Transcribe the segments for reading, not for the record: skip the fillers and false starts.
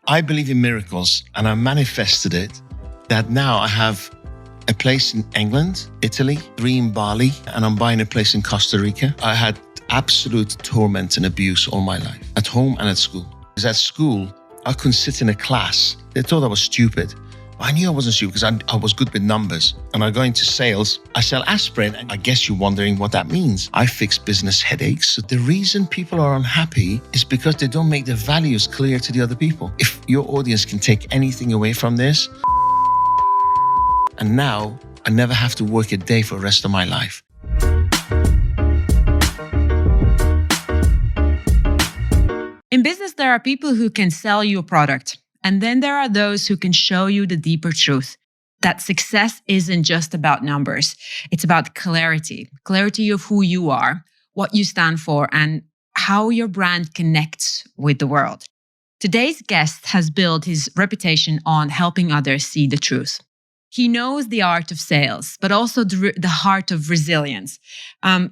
I believe in miracles and I manifested it that now I have a place in England, Italy, 3 in Bali, and I'm buying a place in Costa Rica. I had absolute torment and abuse all my life, at home and at school. Because at school, I couldn't sit in a class. They thought I was stupid. I knew I wasn't stupid because I was good with numbers. And I go into sales. I sell aspirin. And I guess you're wondering what that means. I fix business headaches. So the reason people are unhappy is because they don't make their values clear to the other people. If your audience can take anything away from this, and now I never have to work a day for the rest of my life. In business, there are people who can sell you a product. And then there are those who can show you the deeper truth that success isn't just about numbers. It's about clarity of who you are, what you stand for, and how your brand connects with the world. Today's guest has built his reputation on helping others see the truth. He knows the art of sales, but also the heart of resilience.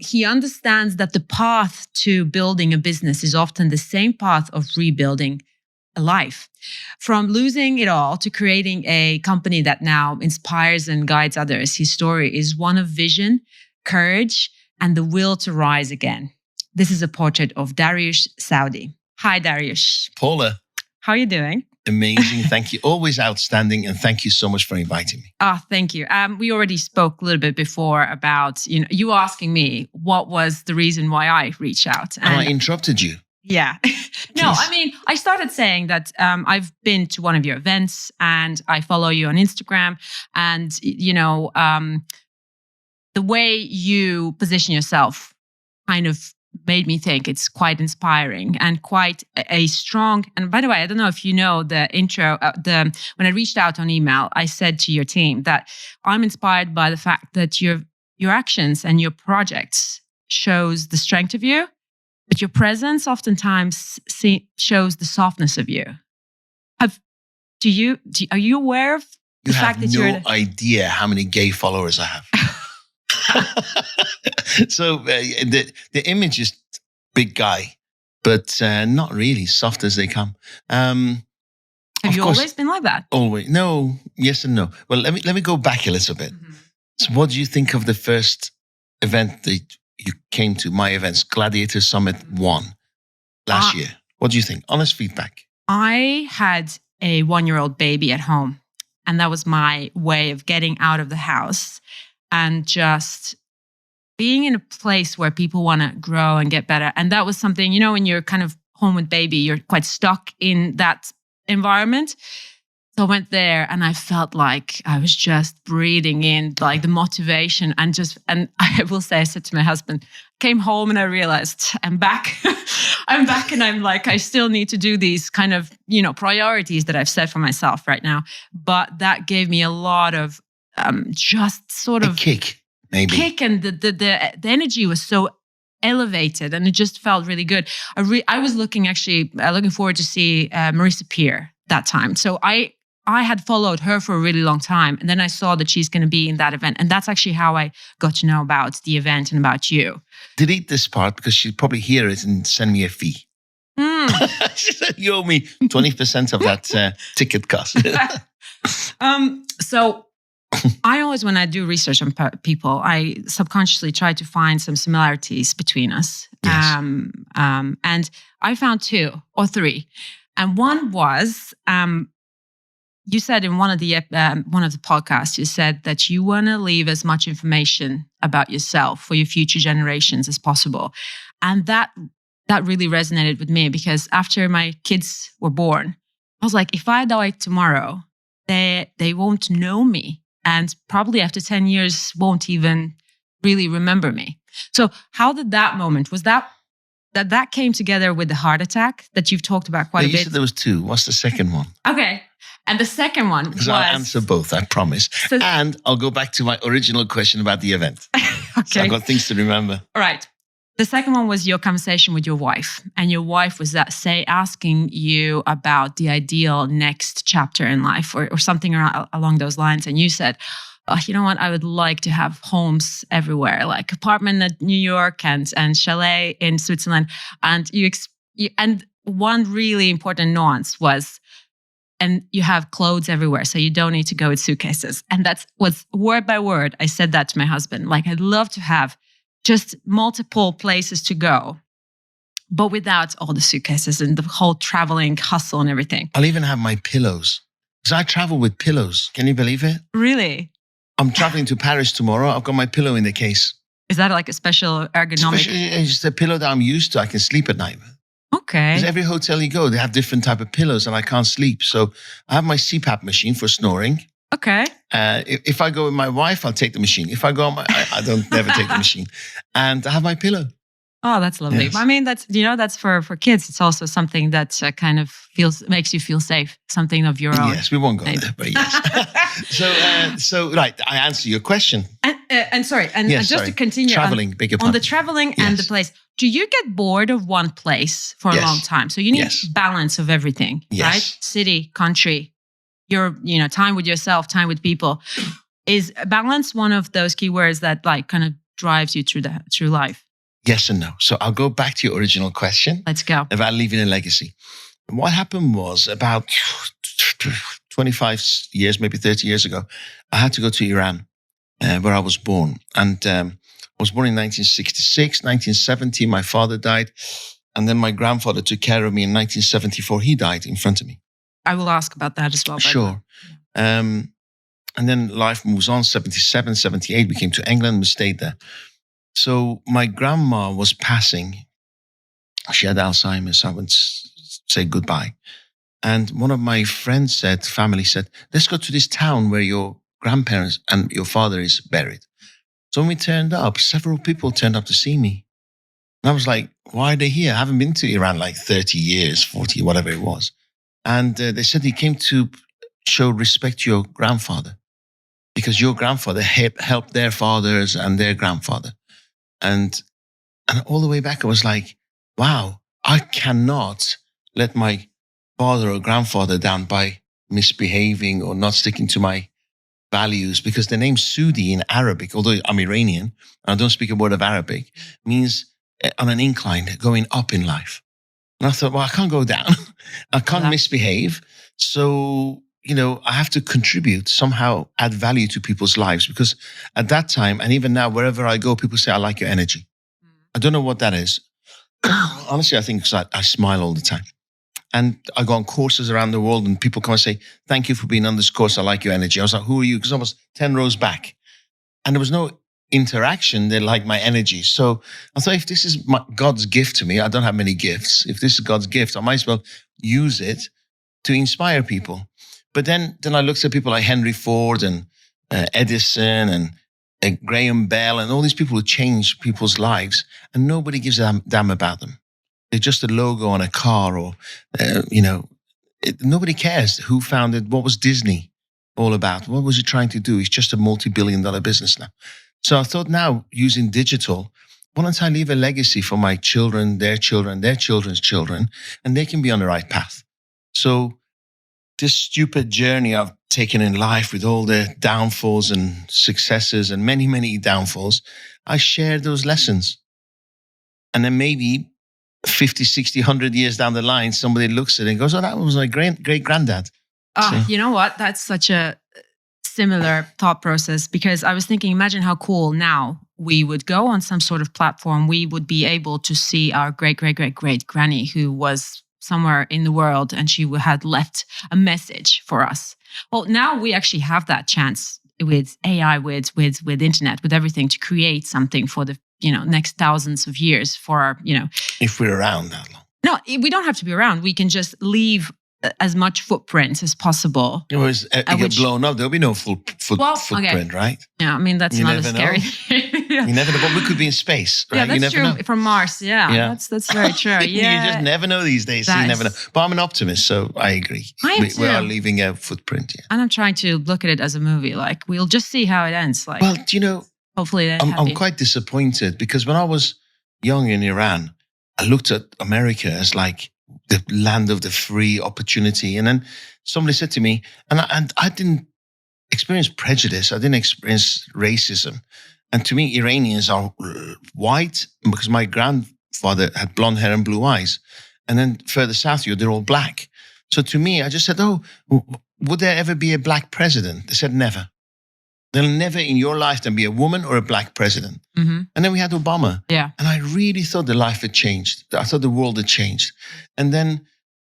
He understands that the path to building a business is often the same path of rebuilding a life. From losing it all to creating a company that now inspires and guides others, his story is one of vision, courage, and the will to rise again. This is a portrait of Dariush Soudi. Hi, Dariush. Paula. How are you doing? Amazing. Thank you. Always outstanding. And thank you so much for inviting me. Thank you. We already spoke a little bit before about, you asking me what was the reason why I reached out. And I interrupted you. Yeah. No, I mean, I started saying that I've been to one of your events and I follow you on Instagram. And, the way you position yourself kind of made me think it's quite inspiring and quite a strong. And by the way, I don't know if you know the intro, when I reached out on email, I said to your team that I'm inspired by the fact that your actions and your projects shows the strength of you, but your presence oftentimes shows the softness of you. Are you aware of the fact that you're... You have no idea how many gay followers I have. So the image is big guy, but not really soft as they come. Have you always been like that? Always. No, yes and no. Well, let me go back a little bit. Mm-hmm. So what do you think of the first event that you came to, my events, Gladiator Summit 1 last year? What do you think? Honest feedback. I had a 1-year-old baby at home, and that was my way of getting out of the house and just being in a place where people want to grow and get better. And that was something, when you're kind of home with baby, you're quite stuck in that environment. So I went there and I felt like I was just breathing in like the motivation and I will say, I said to my husband, came home and I realized I'm back. I'm back and I'm like, I still need to do these kind of, priorities that I've set for myself right now. But that gave me a lot of just sort of a kick, maybe. And the energy was so elevated and it just felt really good. I was looking forward to see Marissa Peer that time. So I had followed her for a really long time. And then I saw that she's going to be in that event. And that's actually how I got to know about the event and about you. Delete this part because she'll probably hear it and send me a fee. She said, you owe me 20% of that ticket cost. So I always, when I do research on people, I subconsciously try to find some similarities between us. Yes. And I found 2 or 3. And one was, you said in one of the podcasts, you said that you want to leave as much information about yourself for your future generations as possible. And that really resonated with me because after my kids were born, I was like, if I die tomorrow, they won't know me. And probably after 10 years, won't even really remember me. So how did that moment, was that came together with the heart attack that you've talked about quite a bit? You said there was 2. What's the second one? Okay. And the second one was... I'll answer both, I promise. So, and I'll go back to my original question about the event. Okay. So I've got things to remember. All right. The second one was your conversation with your wife. And your wife was asking you about the ideal next chapter in life or something along those lines. And you said, you know what, I would like to have homes everywhere, like apartment in New York and chalet in Switzerland. And and one really important nuance was and you have clothes everywhere. So you don't need to go with suitcases. And that's what's word by word. I said that to my husband. Like, I'd love to have just multiple places to go, but without all the suitcases and the whole traveling hustle and everything. I'll even have my pillows. Because I travel with pillows. Can you believe it? Really? I'm traveling to Paris tomorrow. I've got my pillow in the case. Is that like a special ergonomic? It's a pillow that I'm used to. I can sleep at night. Okay. Because every hotel you go, they have different type of pillows and I can't sleep. So I have my CPAP machine for snoring. Okay. If I go with my wife, I'll take the machine. If I go on I don't never take the machine. And I have my pillow. Oh, that's lovely. Yes. I mean, that's for kids. It's also something that kind of makes you feel safe. Something of your own. Yes, we won't go there, but yes. So right, I answer your question. And sorry, and Yes, just sorry. to continue Traveling, bigger on the traveling and the Yes. place. Do you get bored of one place for a Yes. long time? So you need Yes. balance of everything, Yes. right? City, country, your time with yourself, time with people. Is balance one of those keywords that like kind of drives you through life? Yes and no. So I'll go back to your original question Let's go. about leaving a legacy. What happened was about 25 years, maybe 30 years ago, I had to go to Iran, where I was born. And I was born in 1966, 1970, my father died. And then my grandfather took care of me in 1974. He died in front of me. I will ask about that as well. Sure. And then life moves on. 77, 78, we came to England, we stayed there. So my grandma was passing. She had Alzheimer's. So I went say goodbye. And one of my family said, let's go to this town where your grandparents and your father is buried. So when we turned up, several people turned up to see me. And I was like, why are they here? I haven't been to Iran like 30 years, 40, whatever it was. And they said he came to show respect to your grandfather because your grandfather helped their fathers and their grandfather. And all the way back, I was like, wow, I cannot let my father or grandfather down by misbehaving or not sticking to my values, because the name Soudi in Arabic, although I'm Iranian and I don't speak a word of Arabic, means on an incline, going up in life. And I thought, well, I can't go down. I can't misbehave. So, I have to contribute, somehow add value to people's lives, because at that time, and even now, wherever I go, people say, I like your energy. I don't know what that is. Honestly, I think because I smile all the time. And I go on courses around the world and people come and say, thank you for being on this course. I like your energy. I was like, who are you? Because I was 10 rows back. And there was no interaction. They liked my energy. So I thought, if this is God's gift to me, I don't have many gifts. If this is God's gift, I might as well use it to inspire people. But then I looked at people like Henry Ford and Edison and Graham Bell and all these people who change people's lives, and nobody gives a damn about them. They're just a logo on a car, or nobody cares who founded. What was Disney all about? What was it trying to do? It's just a multi-billion-dollar business now. So I thought, now using digital, why don't I leave a legacy for my children, their children, their children's children, and they can be on the right path. So this stupid journey I've taken in life with all the downfalls and successes and many, many downfalls, I share those lessons. And then maybe 50, 60, 100 years down the line, somebody looks at it and goes, oh, that was my great-granddad. Oh, you know what? That's such a similar thought process, because I was thinking, imagine how cool now we would go on some sort of platform. We would be able to see our great-great-great-great-granny who was somewhere in the world, and she had left a message for us. Well, now we actually have that chance with AI, with internet, with everything, to create something for the next thousands of years for our, if we're around that long. No, we don't have to be around. We can just leave as much footprint as possible. You get blown up, there'll be no footprint, right? Yeah, I mean, that's not a scary thing. You never know, but we could be in space, right? Yeah, that's you never true. know. From Mars, yeah. That's very true. Yeah. You just never know these days, so you never know. But I'm an optimist, so I agree. We are leaving a footprint, yeah. And I'm trying to look at it as a movie. Like, we'll just see how it ends. Like, well, hopefully I'm quite disappointed, because when I was young in Iran, I looked at America as like the land of the free opportunity. And then somebody said to me, and I didn't experience prejudice. I didn't experience racism. And to me, Iranians are white, because my grandfather had blonde hair and blue eyes. And then further south, they're all black. So to me, I just said, would there ever be a black president? They said, never. There'll never in your lifetime be a woman or a black president. Mm-hmm. And then we had Obama. Yeah. And I really thought the life had changed. I thought the world had changed. And then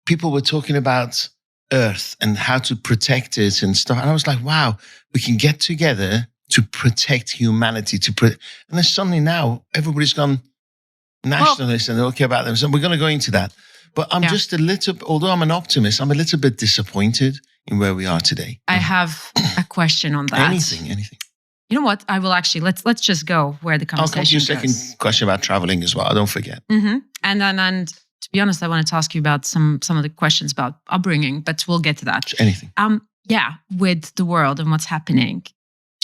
people were talking about Earth and how to protect it and stuff. And I was like, wow, we can get together to protect humanity. And then suddenly now everybody's gone nationalist and they don't care about them. So we're going to go into that. But I'm just although I'm an optimist, I'm a little bit disappointed in where we are today. I have a question on that. Anything. You know what? I will actually, let's just go where the conversation goes. I'll come to your second question about traveling as well. I don't forget. Mm-hmm. And to be honest, I wanted to ask you about some of the questions about upbringing, but we'll get to that. Anything. With the world and what's happening.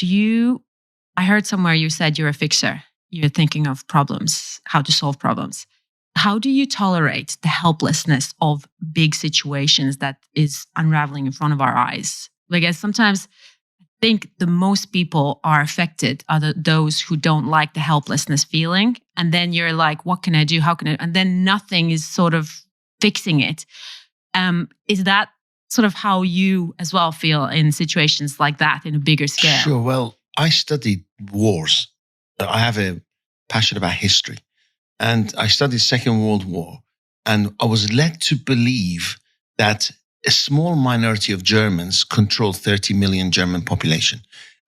I heard somewhere you said you're a fixer. You're thinking of problems, how to solve problems. How do you tolerate the helplessness of big situations that is unraveling in front of our eyes? Like, sometimes I think the most people are affected are those who don't like the helplessness feeling. And then you're like, what can I do? How can I? And then nothing is sort of fixing it. Is that sort of how you as well feel in situations like that in a bigger scale? Sure. Well, I studied wars. I have a passion about history. And I studied Second World War. And I was led to believe that a small minority of Germans controlled 30 million German population.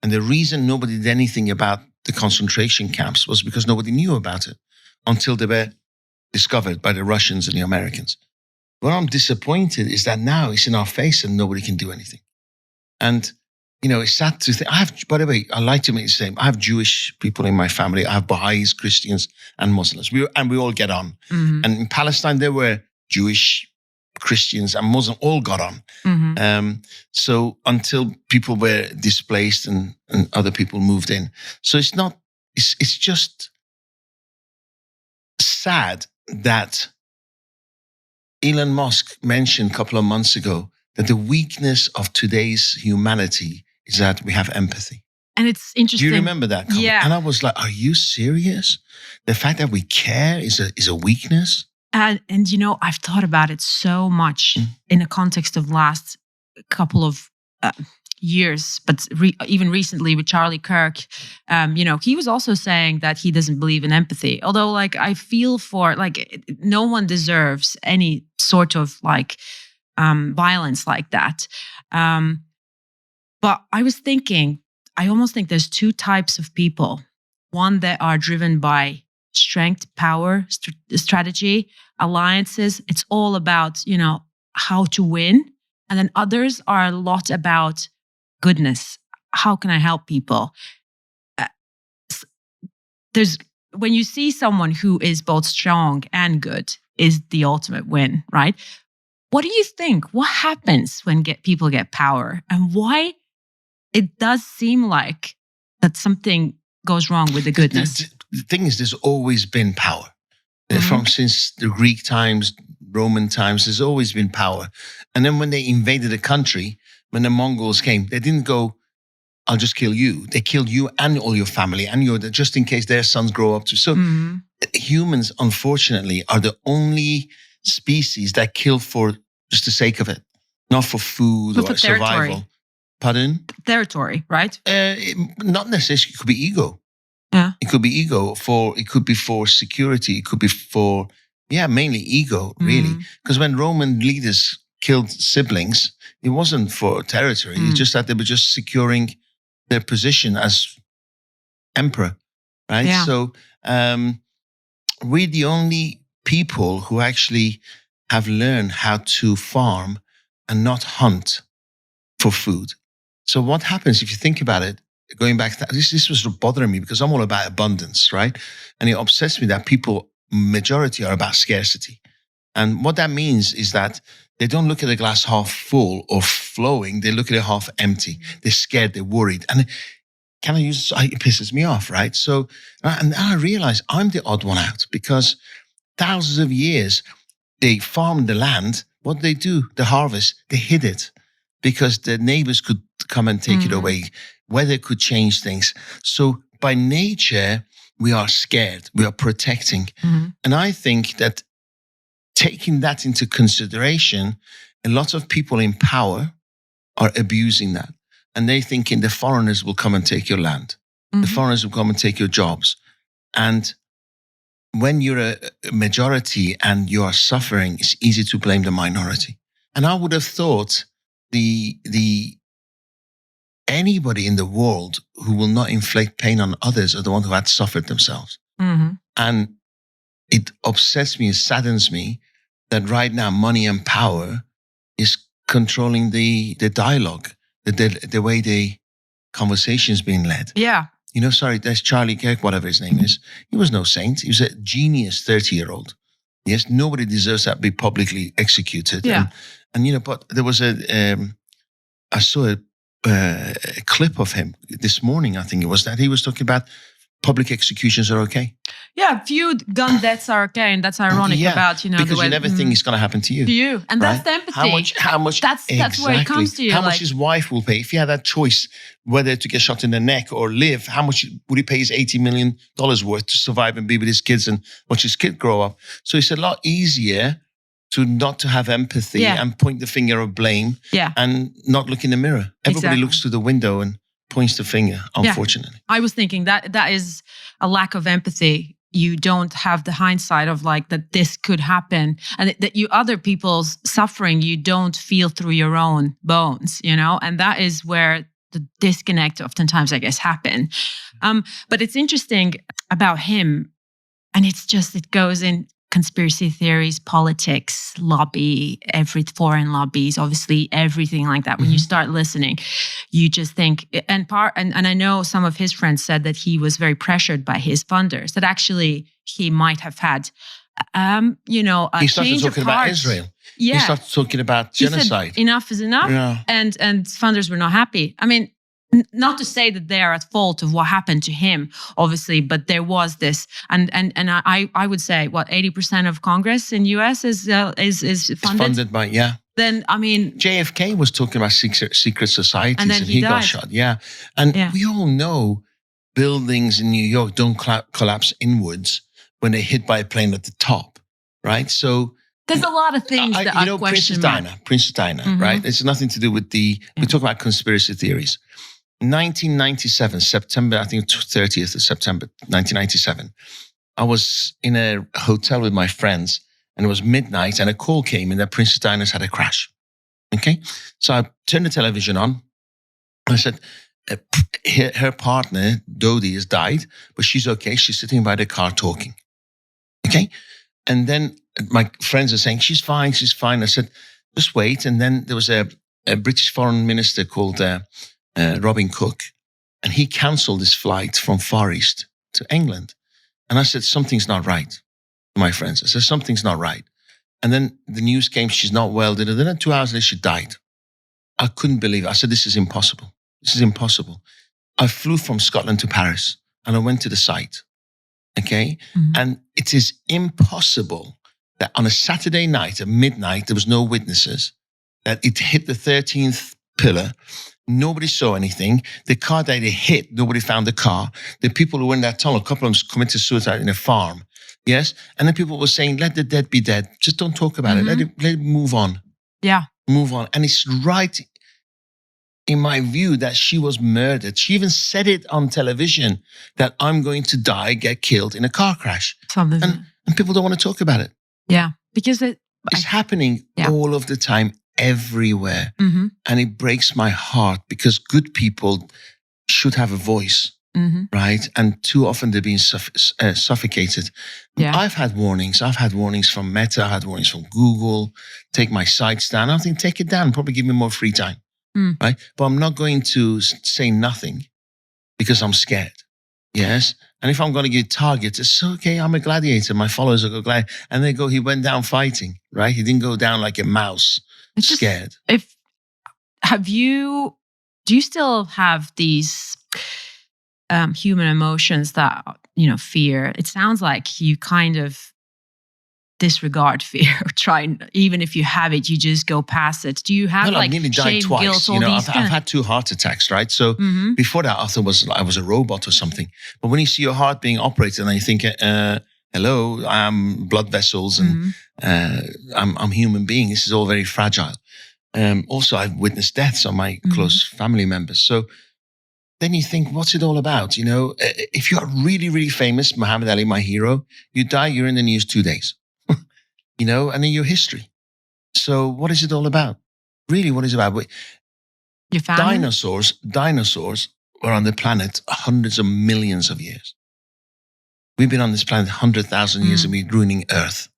And the reason nobody did anything about the concentration camps was because nobody knew about it until they were discovered by the Russians and the Americans. What I'm disappointed is that now it's in our face and nobody can do anything. And it's sad to think. By the way, I like to make the same. I have Jewish people in my family. I have Baha'is, Christians, and Muslims. We all get on. Mm-hmm. And in Palestine, there were Jewish, Christians, and Muslims all got on. Mm-hmm. So until people were displaced and other people moved in. So it's just sad that Elon Musk mentioned a couple of months ago that the weakness of today's humanity is that we have empathy. And it's interesting. Do you remember that comment? Yeah. And I was like, are you serious? The fact that we care is a weakness? And I've thought about it so much in the context of last couple of years, but even recently with Charlie Kirk, he was also saying that he doesn't believe in empathy. Although, I feel for, no one deserves any sort of, violence like that. But I was thinking, I almost think there's two types of people. One that are driven by strength, power, strategy, alliances. It's all about, how to win. And then others are a lot about goodness. How can I help people? When you see someone who is both strong and good is the ultimate win, right? What do you think? What happens when people get power, and why it does seem like that something goes wrong with the goodness? The thing is, there's always been power. Since the Greek times, Roman times, there's always been power. And then when they invaded a country, when the Mongols came, they didn't go, I'll just kill you. They killed you and all your family and just in case their sons grow up too. So humans, unfortunately, are the only species that kill for just the sake of it, not for food or survival. Pardon? Territory, right? Not necessarily. It could be ego. Yeah. It could be ego it could be for security. It could be for, mainly ego, really. Because when Roman leaders killed siblings, it wasn't for territory. It's just that they were just securing their position as emperor, right? Yeah. So we're the only people who actually have learned how to farm and not hunt for food. So what happens if you think about it, going back to that, this was bothering me because I'm all about abundance, right? And it obsessed me that majority are about scarcity. And what that means is that they don't look at the glass half full or flowing. They look at it half empty. They're scared. They're worried. And it pisses me off, right? So, and I realize I'm the odd one out because thousands of years, they farmed the land. What did they do? The harvest, they hid it because the neighbors could come and take it away. Weather could change things. So by nature, we are scared. We are protecting. And I think that taking that into consideration a lot of people in power are abusing that. And they thinking the foreigners will come and take your land. The foreigners will come and take your jobs. And when you're a majority and you are suffering, it's easy to blame the minority. And I would have thought anybody in the world who will not inflict pain on others are the one who had suffered themselves. And it upsets me, it saddens me that right now money and power is controlling the dialogue, the way the conversation is being led. Yeah. Sorry, there's Charlie Kirk, whatever his name is. He was no saint. He was a genius 30-year-old. Yes, nobody deserves that to be publicly executed. Yeah. And but there was I saw a clip of him this morning, I think it was, that he was talking about public executions are okay. Yeah, few gun deaths are okay, and that's ironic about because the way, you never think it's going to happen to you. And right? that's the empathy. How much? That's where it comes to you. How much his wife will pay if he had that choice whether to get shot in the neck or live? How much would he pay his $80 million worth to survive and be with his kids and watch his kid grow up? So it's a lot easier to not to have empathy and point the finger of blame and not look in the mirror. Everybody looks through the window and points the finger, unfortunately. I was thinking that is a lack of empathy. You don't have the hindsight of that this could happen, and that you other people's suffering, you don't feel through your own bones, and that is where the disconnect oftentimes, I guess, happen. But it's interesting about him, and it goes in conspiracy theories, politics, lobby, every foreign lobbies, obviously everything like that. When you start listening, you just think, and I know some of his friends said that he was very pressured by his funders, that actually he might have had, a he started change talking of about heart. Israel. Yeah. He started talking about genocide. He said, enough is enough, and funders were not happy. I mean, not to say that they are at fault of what happened to him, obviously, but there was this, and I would say 80% of Congress in US is funded. It's funded by Then I mean, JFK was talking about secret societies, and then he got died. shot. And we all know buildings in New York don't collapse inwards when they're hit by a plane at the top, right? So there's a lot of things that are questionable. Princess Diana, right? It's nothing to do with we talk about conspiracy theories. 1997, September, I think 30th of September, 1997. I was in a hotel with my friends and it was midnight and a call came in that Princess Diana's had a crash. Okay. So I turned the television on. I said, her partner, Dodi, has died, but she's okay. She's sitting by the car talking. Okay. And then my friends are saying, she's fine. I said, just wait. And then there was a British foreign minister called Robin Cook, and he cancelled his flight from Far East to England. And I said, something's not right to my friends. I said, something's not right. And then the news came, she's not well. Then 2 hours later, she died. I couldn't believe it. I said, this is impossible. This is impossible. I flew from Scotland to Paris and I went to the site. Okay. And it is impossible that on a Saturday night at midnight, there was no witnesses, that it hit the 13th pillar. Nobody saw anything. The car that it hit, nobody found the car. The people who were in that tunnel, a couple of them committed suicide in a farm. Yes. And then people were saying, let the dead be dead. Just don't talk about it. Let it move on. Yeah. Move on. And it's right, in my view, that she was murdered. She even said it on television that I'm going to die, get killed in a car crash. And people don't want to talk about it. Yeah. Because it's happening all of the time, everywhere. And it breaks my heart because good people should have a voice, right? And too often they're being suffocated. I've had warnings. I've had warnings from Meta. I've had warnings from Google. Take my sites down. I think take it down. Probably give me more free time, right? But I'm not going to say nothing because I'm scared. Yes. And if I'm going to give targets, it's okay. I'm a gladiator. My followers are gladiator. And they go, he went down fighting, right? He didn't go down like a mouse. Scared. Do you still have these human emotions that, fear? It sounds like you kind of disregard fear, or try, even if you have it, you just go past it. Do you have I've nearly died shame, twice. guilt, all these I've had 2 heart attacks, right? So before that, I thought I was a robot or something. But when you see your heart being operated and you think, hello, I'm blood vessels and I'm a human being. This is all very fragile. Also, I've witnessed deaths on my close family members. So then you think, what's it all about? If you're really, really famous, Muhammad Ali, my hero, you die, you're in the news 2 days, and then your history. So what is it all about? Really, what is it about? Your family? Dinosaurs were on the planet hundreds of millions of years. We've been on this planet 100,000 years and we're ruining Earth,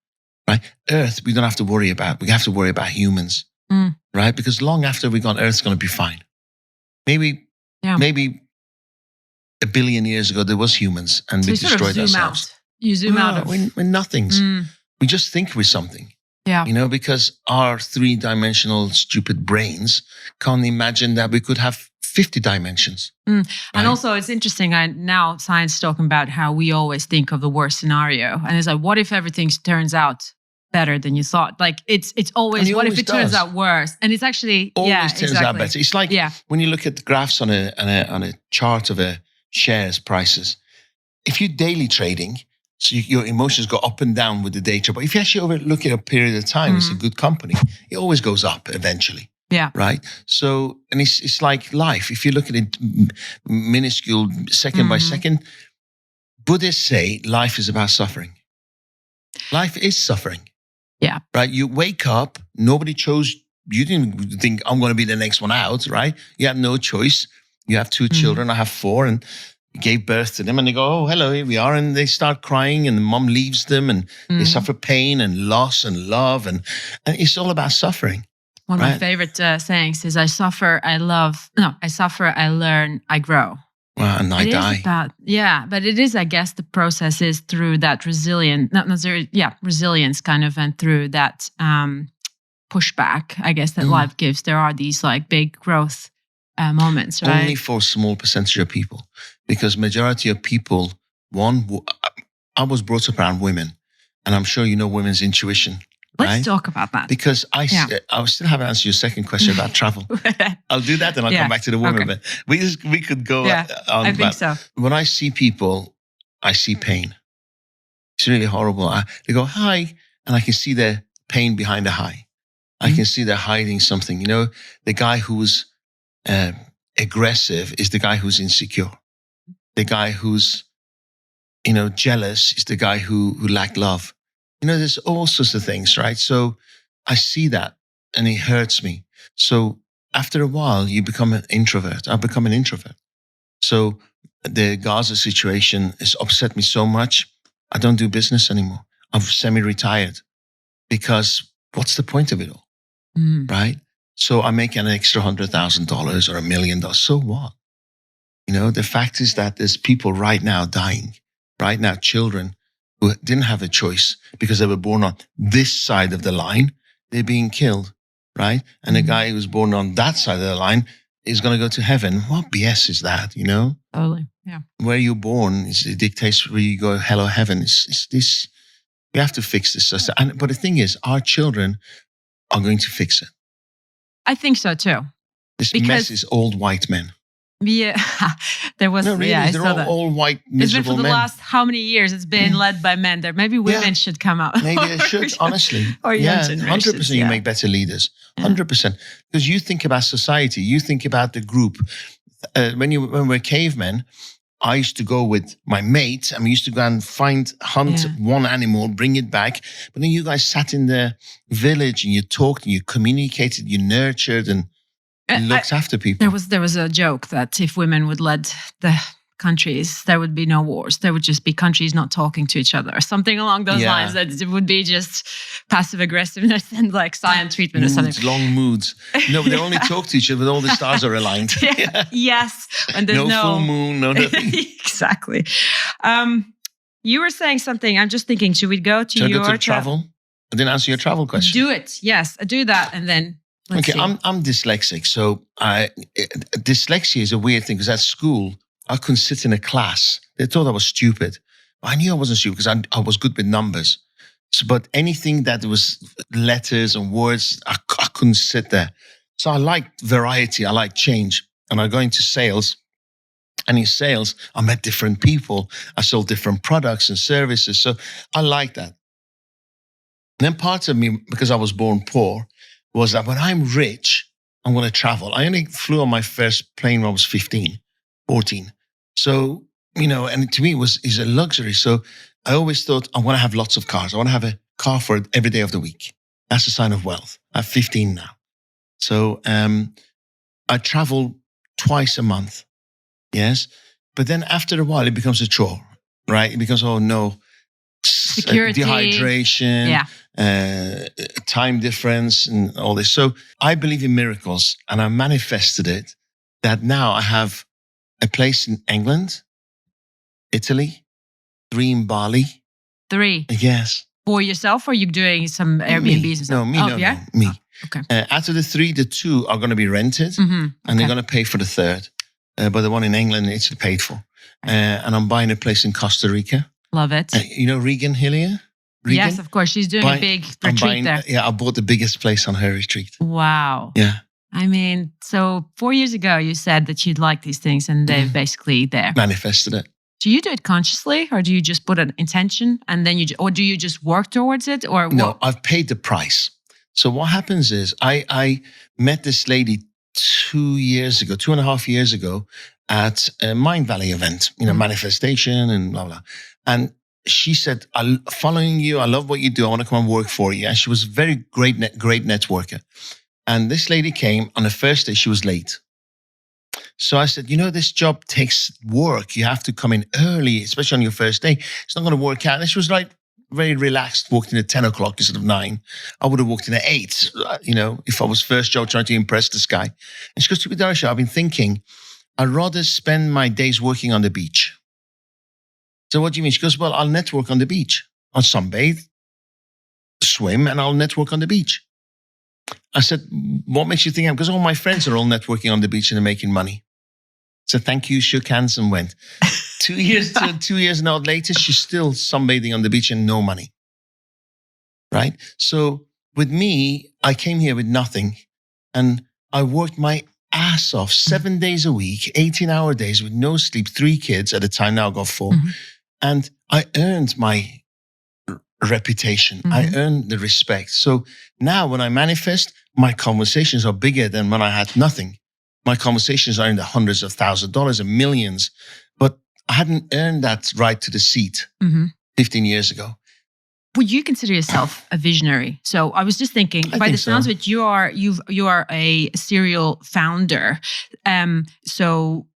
right? Earth, we don't have to worry about. We have to worry about humans, right? Because long after we're gone, Earth's going to be fine. Maybe a billion years ago, there was humans and we destroyed ourselves. You zoom out. We're nothings. We just think we're something. Yeah. Because our 3-dimensional stupid brains can't imagine that we could have 50 dimensions. Right? And also it's interesting, now science talking about how we always think of the worst scenario. And it's like, what if everything turns out better than you thought? Like it's always, what if it turns out worse? And it's actually, always turns out better. It's like when you look at the graphs on a chart of a shares prices, if you're daily trading, so your emotions go up and down with the data. But if you actually look at a period of time, it's a good company. It always goes up eventually. Yeah. Right. So, and it's like life. If you look at it minuscule, second by second, Buddhists say life is about suffering. Life is suffering. Yeah. Right. You wake up. Nobody chose. You didn't think I'm going to be the next one out. Right. You have no choice. You have 2 children. I have 4, and gave birth to them, and they go, oh, hello, here we are. And they start crying, and the mom leaves them, and they suffer pain and loss and love. And it's all about suffering. One of my favorite sayings is, I suffer, I learn, I grow. Well, and I die. But it is, I guess, the process is through that resilience kind of, and through that pushback, I guess, that life gives. There are these like big growth moments, right? Only for a small percentage of people, because majority of people, I was brought up around women, and I'm sure you know women's intuition. Let's talk about that. Because I still haven't answered your second question about travel. I'll do that, and I'll come back to the women. Okay. But we could go on. I think so. When I see people, I see pain. It's really horrible. They go, hi, and I can see their pain behind the hi. I can see they're hiding something. The guy who's aggressive is the guy who's insecure. The guy who's, jealous is the guy who lacked love. There's all sorts of things, right? So I see that, and it hurts me. So after a while, you become an introvert. I've become an introvert. So the Gaza situation has upset me so much, I don't do business anymore. I'm semi-retired, because what's the point of it all, right? So I make an extra $100,000 or $1 million. So what? The fact is that there's people right now dying, right now, children who didn't have a choice because they were born on this side of the line, they're being killed, right? And the guy who was born on that side of the line is going to go to heaven. What BS is that, Totally, yeah. Where you're born, it dictates where you go, hell or heaven. It's this, we have to fix this. But the thing is, our children are going to fix it. I think so too. This mess is old white men. Yeah, there was. No, really, I they're saw that. all white, miserable It's been for the men. last how many years? It's been led by men. There, maybe women should come out. Maybe they should, honestly. Or young generations. 100%. You make better leaders. 100%. Because you think about society. You think about the group. When we're cavemen, I used to go with my mate, and we used to go and hunt one animal, bring it back. But then you guys sat in the village, and you talked, and you communicated, you nurtured, and looked after people. There was a joke that if women would lead the countries, there would be no wars. There would just be countries not talking to each other, or something along those lines. That it would be just passive aggressiveness and like silent treatment or something. Long moods. No, but they only talk to each other when all the stars are aligned. Yes, and there's no full moon, no nothing. Exactly. You were saying something. I'm just thinking. Should we go to Should I go to travel? I didn't answer your travel question. Do it. Yes, do that, and then. Let's see. I'm dyslexic. So dyslexia is a weird thing, because at school, I couldn't sit in a class. They thought I was stupid. But I knew I wasn't stupid because I was good with numbers. So, but anything that was letters and words, I couldn't sit there. So I liked variety. I liked change. And I go into sales. And in sales, I met different people. I sold different products and services. So I liked that. And then part of me, because I was born poor, was that when I'm rich, I'm going to travel. I only flew on my first plane when I was 15, 14. So, and to me, is a luxury. So I always thought I want to have lots of cars. I want to have a car for every day of the week. That's a sign of wealth. I have 15 now. So I travel twice a month. Yes. But then after a while, it becomes a chore, right? It becomes, oh no, security, dehydration, time difference and all this. So I believe in miracles and I manifested it that now I have a place in England, Italy, 3 in Bali. 3? Yes. For yourself, or are you doing some Airbnbs and stuff? Me. Oh, okay. Out of the 3, the 2 are going to be rented and they're going to pay for the 3rd. But the one in England, it's paid for. And I'm buying a place in Costa Rica. Love it. You know Regan Hillier? Regan? Yes, of course. She's doing a big retreat there. Yeah, I bought the biggest place on her retreat. Wow. Yeah. I mean, so 4 years ago, you said that you'd like these things and they're basically there. Manifested it. Do you do it consciously or do you just put an intention and then or do you just work towards it? Or no, I've paid the price. So what happens is I met this lady 2.5 years ago at a Mind Valley event, manifestation and blah, blah. And she said, I'm following you. I love what you do. I want to come and work for you. And she was a very great networker. And this lady came on the first day, she was late. So I said, this job takes work. You have to come in early, especially on your first day. It's not going to work out. And she was like very relaxed, walked in at 10 o'clock instead of 9. I would have walked in at 8, if I was first job trying to impress this guy. And she goes to me, Dariush, I've been thinking, I'd rather spend my days working on the beach. So what do you mean? She goes, well, I'll network on the beach. I'll sunbathe, swim, and I'll network on the beach. I said, what makes you think that? Because all my friends are all networking on the beach and they're making money. So thank you, shook hands and went. 2 years and odd later, she's still sunbathing on the beach and no money. Right? So with me, I came here with nothing and I worked my ass off 7 days a week, 18-hour days with no sleep, 3 kids at the time. Now I've got 4. And I earned my reputation. I earned the respect. So now when I manifest, my conversations are bigger than when I had nothing. My conversations are in the hundreds of thousands of dollars and millions, but I hadn't earned that right to the seat 15 years ago. Would you consider yourself a visionary? So I was just thinking, by the sounds of it, you are a serial founder. So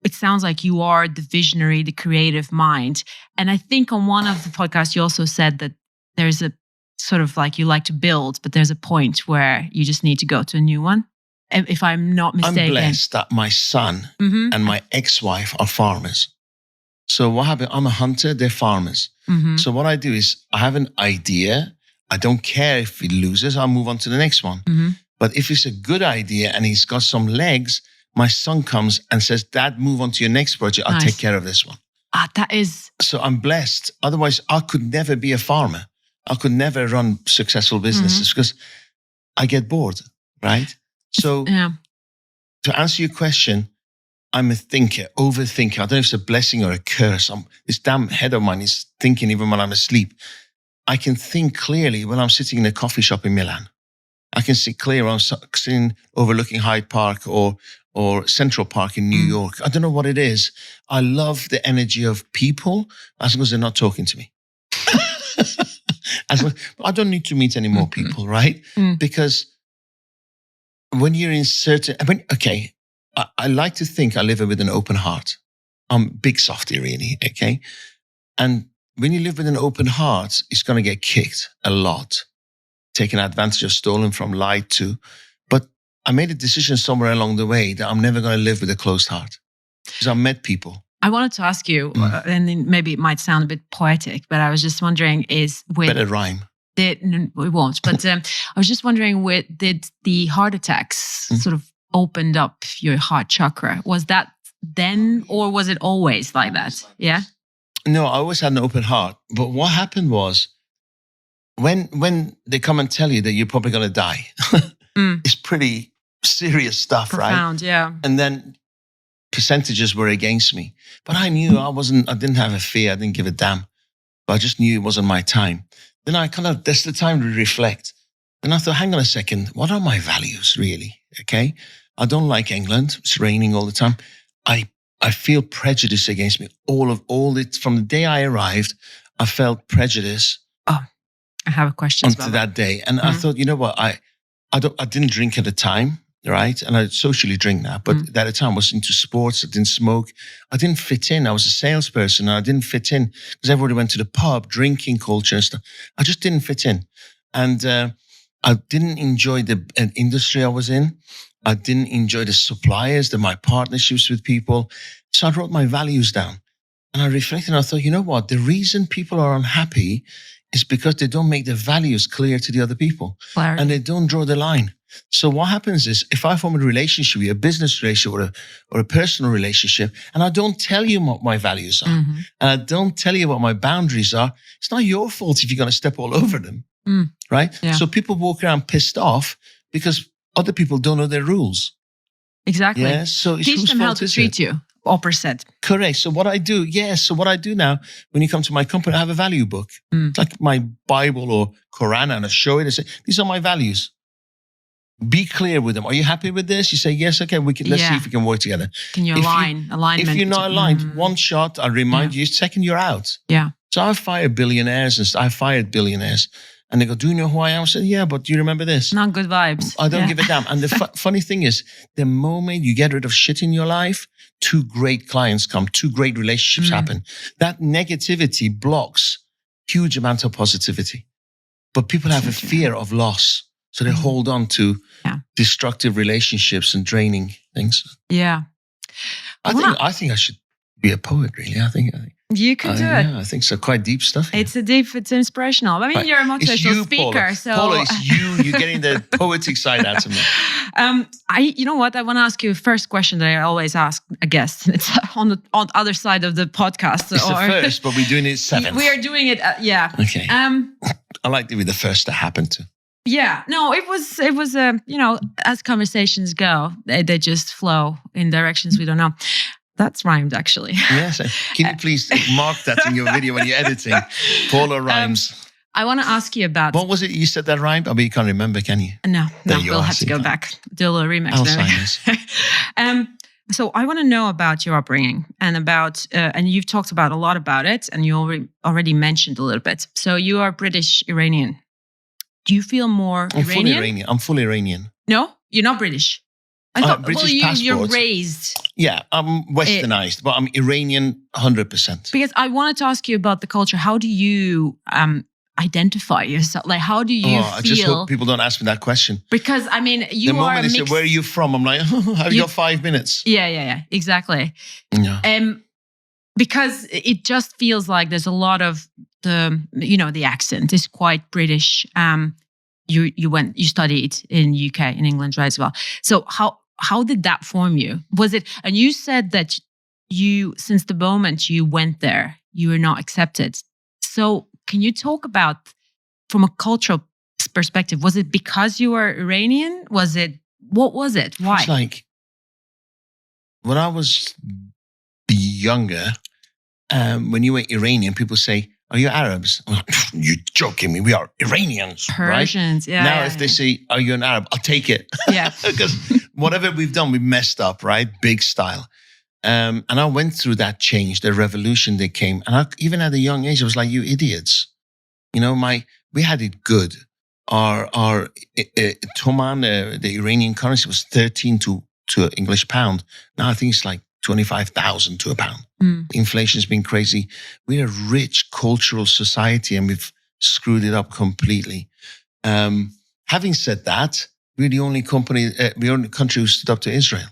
it sounds like you are the visionary, the creative mind. And I think on one of the podcasts, you also said that there's a sort of like you like to build, but there's a point where you just need to go to a new one. If I'm not mistaken. I'm blessed that my son and my ex-wife are farmers. So what happened? I'm a hunter, they're farmers. So what I do is I have an idea. I don't care if it loses, I'll move on to the next one. But if it's a good idea and he's got some legs, my son comes and says, Dad, move on to your next project. I'll take care of this one. That is. So I'm blessed. Otherwise, I could never be a farmer. I could never run successful businesses because I get bored, right? So to answer your question, I'm a thinker, overthinker. I don't know if it's a blessing or a curse. This damn head of mine is thinking even when I'm asleep. I can think clearly when I'm sitting in a coffee shop in Milan. I can see clear when I'm sitting overlooking Hyde Park or Central Park in New York. I don't know what it is. I love the energy of people as long as they're not talking to me. I don't need to meet any more people, right? Because when you're in certain, I like to think I live with an open heart. I'm a big softy, really, okay? And when you live with an open heart, it's going to get kicked a lot, taken advantage of, stolen from, lied to. But I made a decision somewhere along the way that I'm never going to live with a closed heart because I've met people. I wanted to ask you, and then maybe it might sound a bit poetic, but I was just wondering better rhyme. It won't. But I was just wondering, did the heart attacks sort of opened up your heart chakra? Was that then, or was it always like that? Yeah. No, I always had an open heart. But what happened was, when they come and tell you that you're probably going to die, it's pretty serious stuff, Profound, right? Yeah. And then percentages were against me, but I knew I didn't have a fear. I didn't give a damn. But I just knew it wasn't my time. Then that's the time to reflect. And I thought, hang on a second, what are my values really? Okay. I don't like England. It's raining all the time. I feel prejudice against me. All it from the day I arrived, I felt prejudice. Oh, I have a question onto that day. And I thought, you know what? I didn't drink at the time, right? And I socially drink now, but at the time I was into sports. I didn't smoke. I didn't fit in. I was a salesperson and I didn't fit in because everybody went to the pub, drinking culture and stuff. I just didn't fit in. And I didn't enjoy the industry I was in. I didn't enjoy the suppliers, my partnerships with people. So I wrote my values down and I reflected and I thought, you know what? The reason people are unhappy is because they don't make their values clear to the other people. Clarity. And they don't draw the line. So what happens is if I form a relationship, a business relationship or a personal relationship, and I don't tell you what my values are, and I don't tell you what my boundaries are, it's not your fault if you're going to step all over them, right? Yeah. So people walk around pissed off because other people don't know their rules. Exactly. Yeah. So it's teach whose them how fault to is treat it? you. Opposite. Correct. So what I do now, when you come to my company, I have a value book. It's like my Bible or Quran, and I show it and say, these are my values. Be clear with them. Are you happy with this? You say, yes, okay, let's see if we can work together. Can you alignment? If you're not aligned, one shot, I remind you, second, you're out. Yeah. So I fired billionaires and they go, do you know who I am? I said, yeah, but do you remember this? Not good vibes. I don't give a damn. And the funny thing is, the moment you get rid of shit in your life, 2 great clients come, 2 great relationships happen. That negativity blocks huge amount of positivity. But people have a fear of loss. So they hold on to destructive relationships and draining things. Yeah. I think I should be a poet, really. I think you can do it. Yeah, I think so. Quite deep stuff. It's inspirational. I mean, you're a motivational speaker. Paula, it's you're getting the poetic side out of me. You know what? I want to ask you first question that I always ask a guest. It's on the other side of the podcast. It's the first, but we're doing it 7th. We are doing it. Yeah. Okay. I like to be the first to happen to. Yeah, no, it was as conversations go, they just flow in directions we don't know. That's rhymed, actually. Yes. Can you please mark that in your video when you're editing? Paula rhymes. I want to ask you about... What was it you said that rhymed? I mean, you can't remember, can you? No, we'll have to go back. Do a little remix. Alzheimer's. So I want to know about your upbringing and about, and you've talked about a lot about it, and you already mentioned a little bit. So you are British Iranian. Do you feel more Iranian? I'm fully Iranian. No, you're not British. I thought, British passport. You're raised. Yeah, I'm westernized, but I'm Iranian 100%. Because I wanted to ask you about the culture. How do you identify yourself? Like, how do you feel? I just hope people don't ask me that question. Because, I mean, you the are moment they say, where are you from? I'm like, I've got 5 minutes. Yeah, exactly. Yeah. Because it just feels like there's a lot of the accent is quite British. You studied in UK, in England, right, as well. So how did that form you? Was it, and you said that since the moment you went there, you were not accepted. So can you talk about, from a cultural perspective, was it because you were Iranian? What was it? Why? It's like, when I was younger, when you were Iranian, people say, are you Arabs? I'm like, you're joking me. We are Iranians, Persians, right? Now, if they say, are you an Arab? I'll take it. Yeah. Because whatever we've done, we messed up, right? Big style. And I went through that change, the revolution that came. And even at a young age, I was like, you idiots. We had it good. Our Toman, the Iranian currency, was 13 to English pound. Now I think it's like 25,000 to a pound. Inflation's been crazy. We're a rich cultural society and we've screwed it up completely. Having said that, we're the only country who stood up to Israel.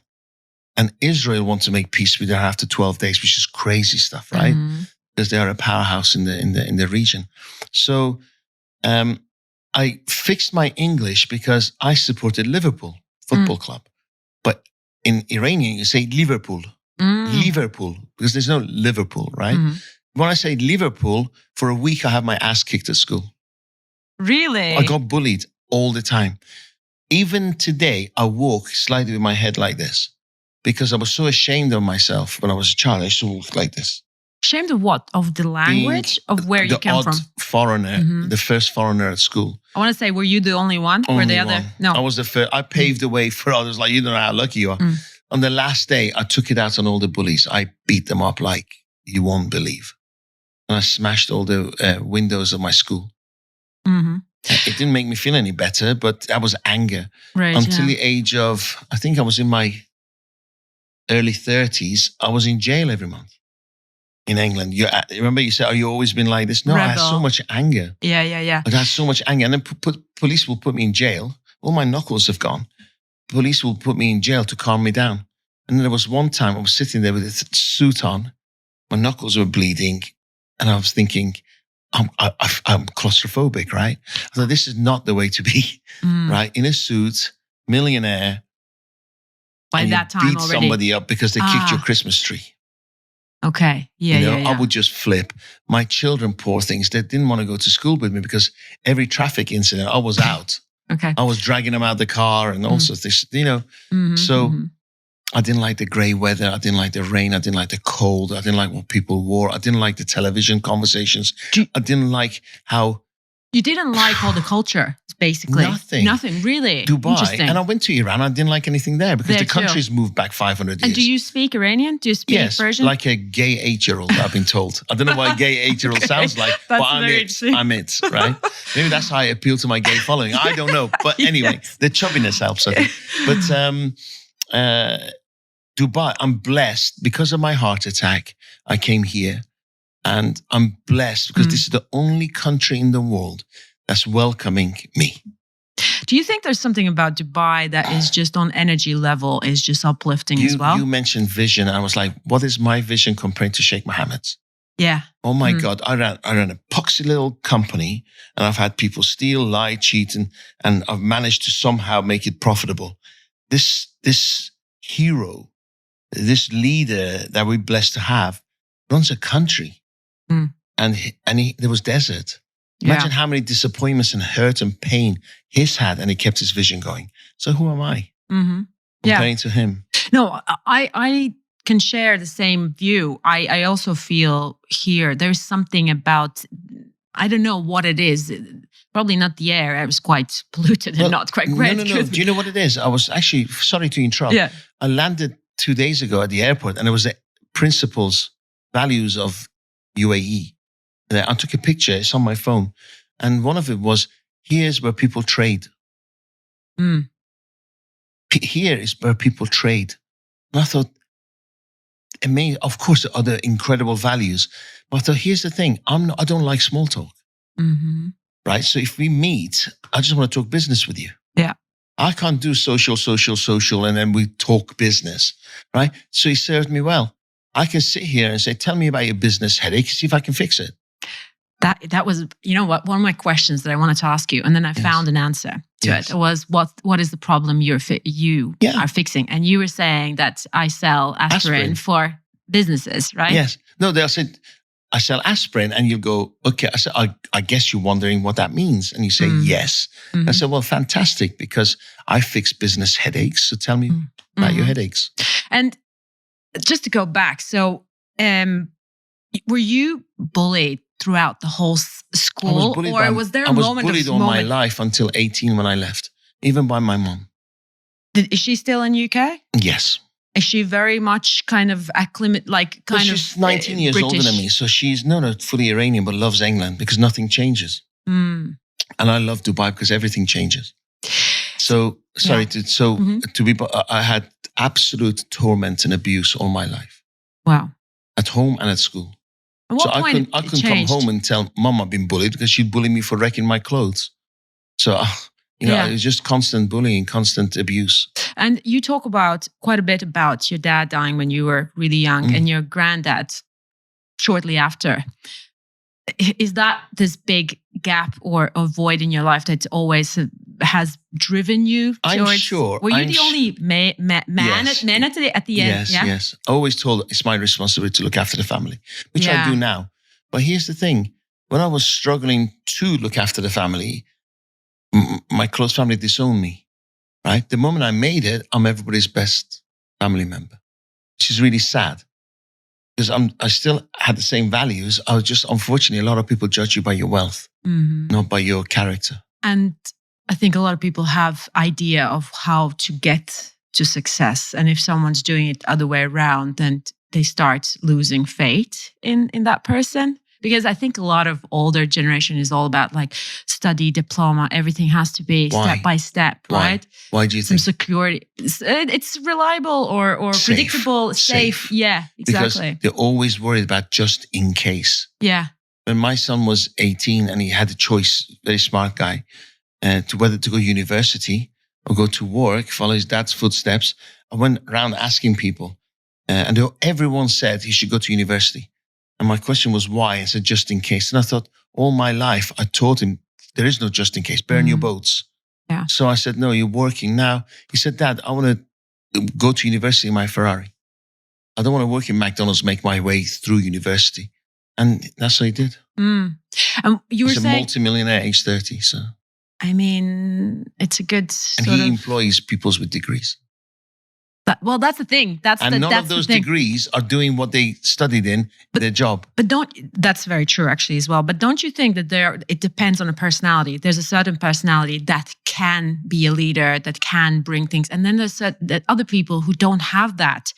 And Israel wants to make peace with them after 12 days, which is crazy stuff, right? Because they are a powerhouse in the region. So I fixed my English because I supported Liverpool Football Club. But in Iranian, you say Liverpool. Liverpool, because there's no Liverpool, right? When I say Liverpool, for a week I have my ass kicked at school. Really? I got bullied all the time. Even today, I walk slightly with my head like this because I was so ashamed of myself when I was a child. I used to walk like this. Ashamed of what? Of the language? Of where you come from? Foreigner, the first foreigner at school. I want to say, were you the only one? Only or the other? one. No. I was the first. I paved the way for others. Like, you don't know how lucky you are. On the last day, I took it out on all the bullies. I beat them up like you won't believe. And I smashed all the windows of my school. It didn't make me feel any better, but that was anger. Right, Until the age of, I think I was in my early 30s, I was in jail every month in England. Remember you said, "Are you always been like this?" No, I had so much anger. Yeah. I had so much anger. And then police will put me in jail. All my knuckles have gone. Police will put me in jail to calm me down. And then there was one time I was sitting there with a suit on. My knuckles were bleeding. And I was thinking, I'm claustrophobic, right? I thought, this is not the way to be, right? In a suit, millionaire. By that time beat already. Somebody up because they kicked your Christmas tree. Okay. Yeah, I would just flip. My children, poor things, they didn't want to go to school with me because every traffic incident, I was out. Okay. I was dragging them out of the car and all sorts of things, So I didn't like the grey weather. I didn't like the rain. I didn't like the cold. I didn't like what people wore. I didn't like the television conversations. I didn't like how... You didn't like all the culture, basically. Nothing, really. Dubai. And I went to Iran. I didn't like anything there because the country's moved back 500 years. And do you speak Iranian? Do you speak Persian? Yes, like a gay 8-year-old, I've been told. I don't know what a gay 8-year-old sounds like, but I'm it, right? Maybe that's how I appeal to my gay following. I don't know. But anyway, the chubbiness helps, I think. But Dubai, I'm blessed because of my heart attack. I came here. And I'm blessed because this is the only country in the world that's welcoming me. Do you think there's something about Dubai that is just on energy level, is just uplifting as well? You mentioned vision. I was like, what is my vision compared to Sheikh Mohammed's? Yeah. Oh my God. I ran a poxy little company and I've had people steal, lie, cheat, and I've managed to somehow make it profitable. This hero, this leader that we're blessed to have runs a country. And there was desert. Imagine how many disappointments and hurt and pain he's had, and he kept his vision going. So who am I comparing to him? No, I can share the same view. I also feel here there's something about, I don't know what it is. Probably not the air. It was quite polluted and not quite great. No. Do you know what it is? I was actually, sorry to interrupt. Yeah. I landed 2 days ago at the airport, and it was the principles, values of UAE. I took a picture, it's on my phone. And one of it was, here's where people trade. Here is where people trade. And I thought, of course, there are other incredible values. But I thought, here's the thing, I don't like small talk. Right? So if we meet, I just want to talk business with you. Yeah. I can't do social, and then we talk business. Right? So he served me well. I can sit here and say, tell me about your business headache, see if I can fix it. That was, you know what, one of my questions that I wanted to ask you, and then I found an answer to it. It was, what is the problem you are fixing? And you were saying that I sell aspirin for businesses, right? Yes. No, they'll say, I sell aspirin, and you'll go, okay. I said, I guess you're wondering what that means. And you say, yes. I said, well, fantastic, because I fix business headaches. So tell me about your headaches. And just to go back, so were you bullied throughout the whole school, or was there a moment of... I was bullied all my life until 18 when I left, even by my mom. Is she still in UK? Yes. Is she very much kind of She's 19 years British? older than me, so she's not fully Iranian, but loves England because nothing changes. And I love Dubai because everything changes. So, I had absolute torment and abuse all my life. Wow. At home and at school. So I couldn't come home and tell Mum I've been bullied because she'd bully me for wrecking my clothes. So, it was just constant bullying, constant abuse. And you talk quite a bit about your dad dying when you were really young and your granddad shortly after. Is that this big gap or a void in your life that always has driven you towards? I'm sure. Were you the only man at the end? Yes. I always told it's my responsibility to look after the family, which I do now. But here's the thing. When I was struggling to look after the family, my close family disowned me, right? The moment I made it, I'm everybody's best family member, which is really sad. because I still had the same values. I was just, unfortunately, a lot of people judge you by your wealth, not by your character. And I think a lot of people have idea of how to get to success. And if someone's doing it other way around, then they start losing faith in that person. Because I think a lot of older generation is all about like study, diploma, everything has to be step by step, right? Why do you think? Some security. It's reliable or Safe. predictable, safe. Yeah, exactly. Because they're always worried about just in case. Yeah. When my son was 18 and he had a choice, very smart guy, to whether to go to university or go to work, follow his dad's footsteps, I went around asking people, and everyone said he should go to university. And my question was why? I said, just in case. And I thought, all my life, I taught him, there is no just in case, burn your boats. Yeah. So I said, no, you're working now. He said, Dad, I want to go to university in my Ferrari. I don't want to work in McDonald's, make my way through university. And that's what he did. And you were He's saying, a multimillionaire age 30. So, I mean, it's a good and he employs people with degrees. Well, that's the thing. None of those degrees are doing what they studied in their job. But that's very true actually as well. But don't you think that it depends on a personality? There's a certain personality that can be a leader, that can bring things. And then there's other people who don't have that,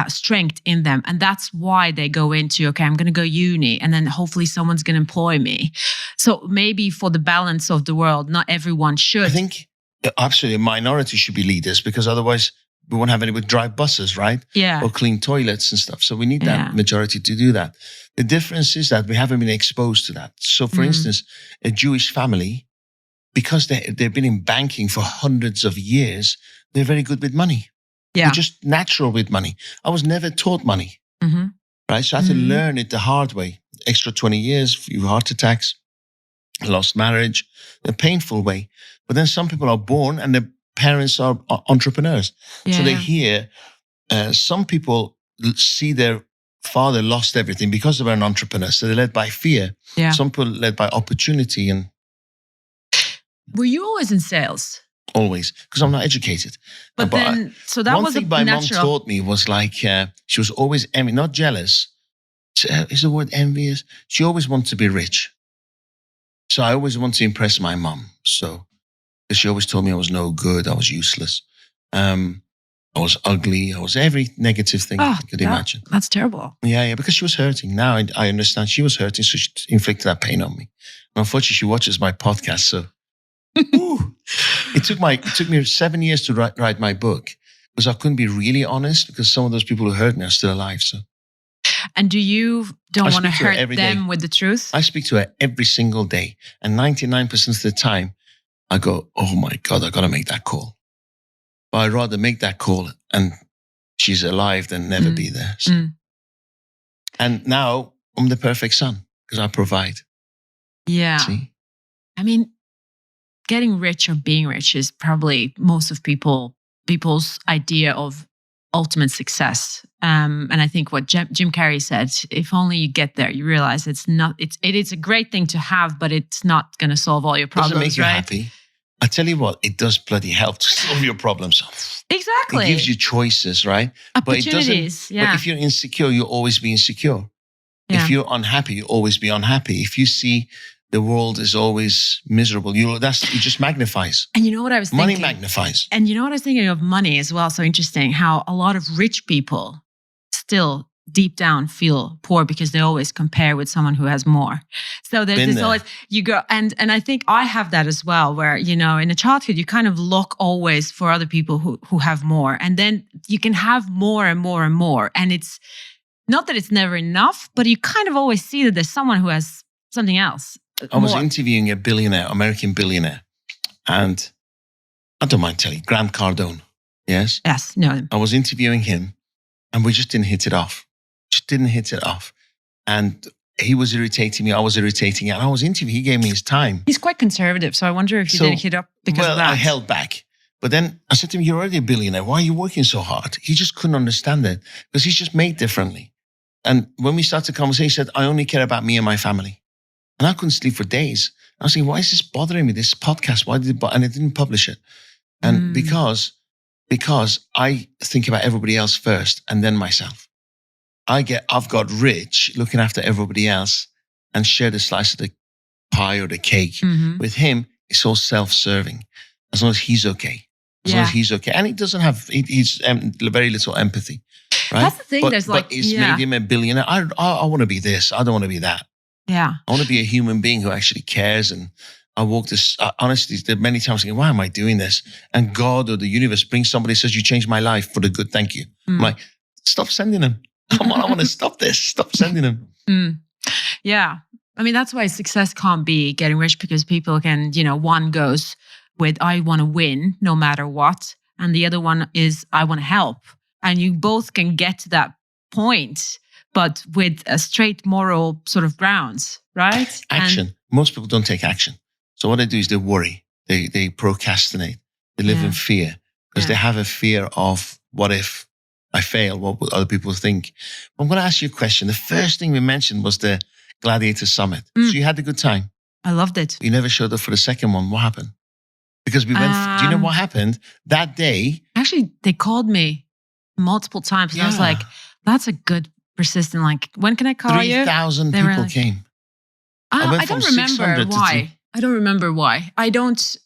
strength in them. And that's why they go into, okay, I'm going to go uni and then hopefully someone's going to employ me. So maybe for the balance of the world, not everyone should. I think absolutely a minority should be leaders, because otherwise we won't have anyone drive buses, right? Yeah. Or clean toilets and stuff. So we need that majority to do that. The difference is that we haven't been exposed to that. So for instance, a Jewish family, because they've been in banking for hundreds of years, they're very good with money. Yeah. They're just natural with money. I was never taught money, right? So I had to learn it the hard way. Extra 20 years, few heart attacks, lost marriage, a painful way. But then some people are born and their parents are entrepreneurs. So they hear, some people see their father lost everything because they were an entrepreneur. So they're led by fear. Yeah. Some people led by opportunity. And were you always in sales? Always, because I'm not educated. But then, so that was one thing my mom taught me was like, she was always not jealous. Is the word envious? She always wanted to be rich. So I always wanted to impress my mom. So she always told me I was no good, I was useless. I was ugly, I was every negative thing you could imagine. That's terrible. Yeah, because she was hurting. Now I understand she was hurting, so she inflicted that pain on me. And unfortunately, she watches my podcast, so it took me 7 years to write my book, because I couldn't be really honest, because some of those people who hurt me are still alive. So. And don't want to hurt them with the truth? I speak to her every single day. And 99% of the time, I go, oh my God, I got to make that call. But I'd rather make that call and she's alive than never be there. So. And now I'm the perfect son, because I provide. Yeah. See? I mean, getting rich or being rich is probably most of people's idea of ultimate success. And I think what Jim Carrey said, if only you get there, you realize it is a great thing to have, but it's not going to solve all your problems. Doesn't make you right? happy. I tell you what, it does bloody help to solve your problems. Exactly. It gives you choices, right? Opportunities. But if you're insecure, you'll always be insecure. Yeah. If you're unhappy, you'll always be unhappy. If you see the world is always miserable, it just magnifies. And you know what I was thinking? Money magnifies. And you know what I was thinking of money as well. So interesting how a lot of rich people still deep down feel poor because they always compare with someone who has more. So there's always, you go, and I think I have that as well, where, in a childhood, you kind of look always for other people who have more. And then you can have more and more and more. And it's not that it's never enough, but you kind of always see that there's someone who has something else. I was interviewing a billionaire, American billionaire, and I don't mind telling you, Grant Cardone. Yes? Yes, no. I was interviewing him, and we just didn't hit it off. And he was irritating me, I was irritating him. And I was interviewing, he gave me his time. He's quite conservative, so I wonder if you didn't hit up because of that. Well, I held back. But then I said to him, you're already a billionaire. Why are you working so hard? He just couldn't understand it, because he's just made differently. And when we started the conversation, he said, I only care about me and my family. And I couldn't sleep for days. I was saying, why is this bothering me, this podcast? And I didn't publish it. And because I think about everybody else first and then myself. I've got rich looking after everybody else and share the slice of the pie or the cake. Mhm. With him, it's all self-serving. As long as he's okay. As long as he's okay. And he doesn't have, he's very little empathy, right? That's the thing. But it's made him a billionaire. I want to be this. I don't want to be that. Yeah. I want to be a human being who actually cares. And I walk this, honestly, there are many times thinking, why am I doing this? And God or the universe brings somebody who says, you changed my life for the good. Thank you. I'm like, stop sending them. Come on, I want to stop this. Stop sending them. Yeah. I mean, that's why success can't be getting rich, because people can, one goes with, I want to win no matter what. And the other one is, I want to help. And you both can get to that point, but with a straight moral sort of grounds, right? Action. Most people don't take action. So what they do is they worry. They procrastinate. They live in fear because they have a fear of, what if I fail? What will other people think? I'm going to ask you a question. The first thing we mentioned was the Gladiator Summit. So you had a good time. I loved it. You never showed up for the second one. What happened? Because we went, do you know what happened? That day. Actually, they called me multiple times. And I was like, that's a good persistent, like, when can I call you? 3,000 people came. I don't remember why. I don't remember why. I don't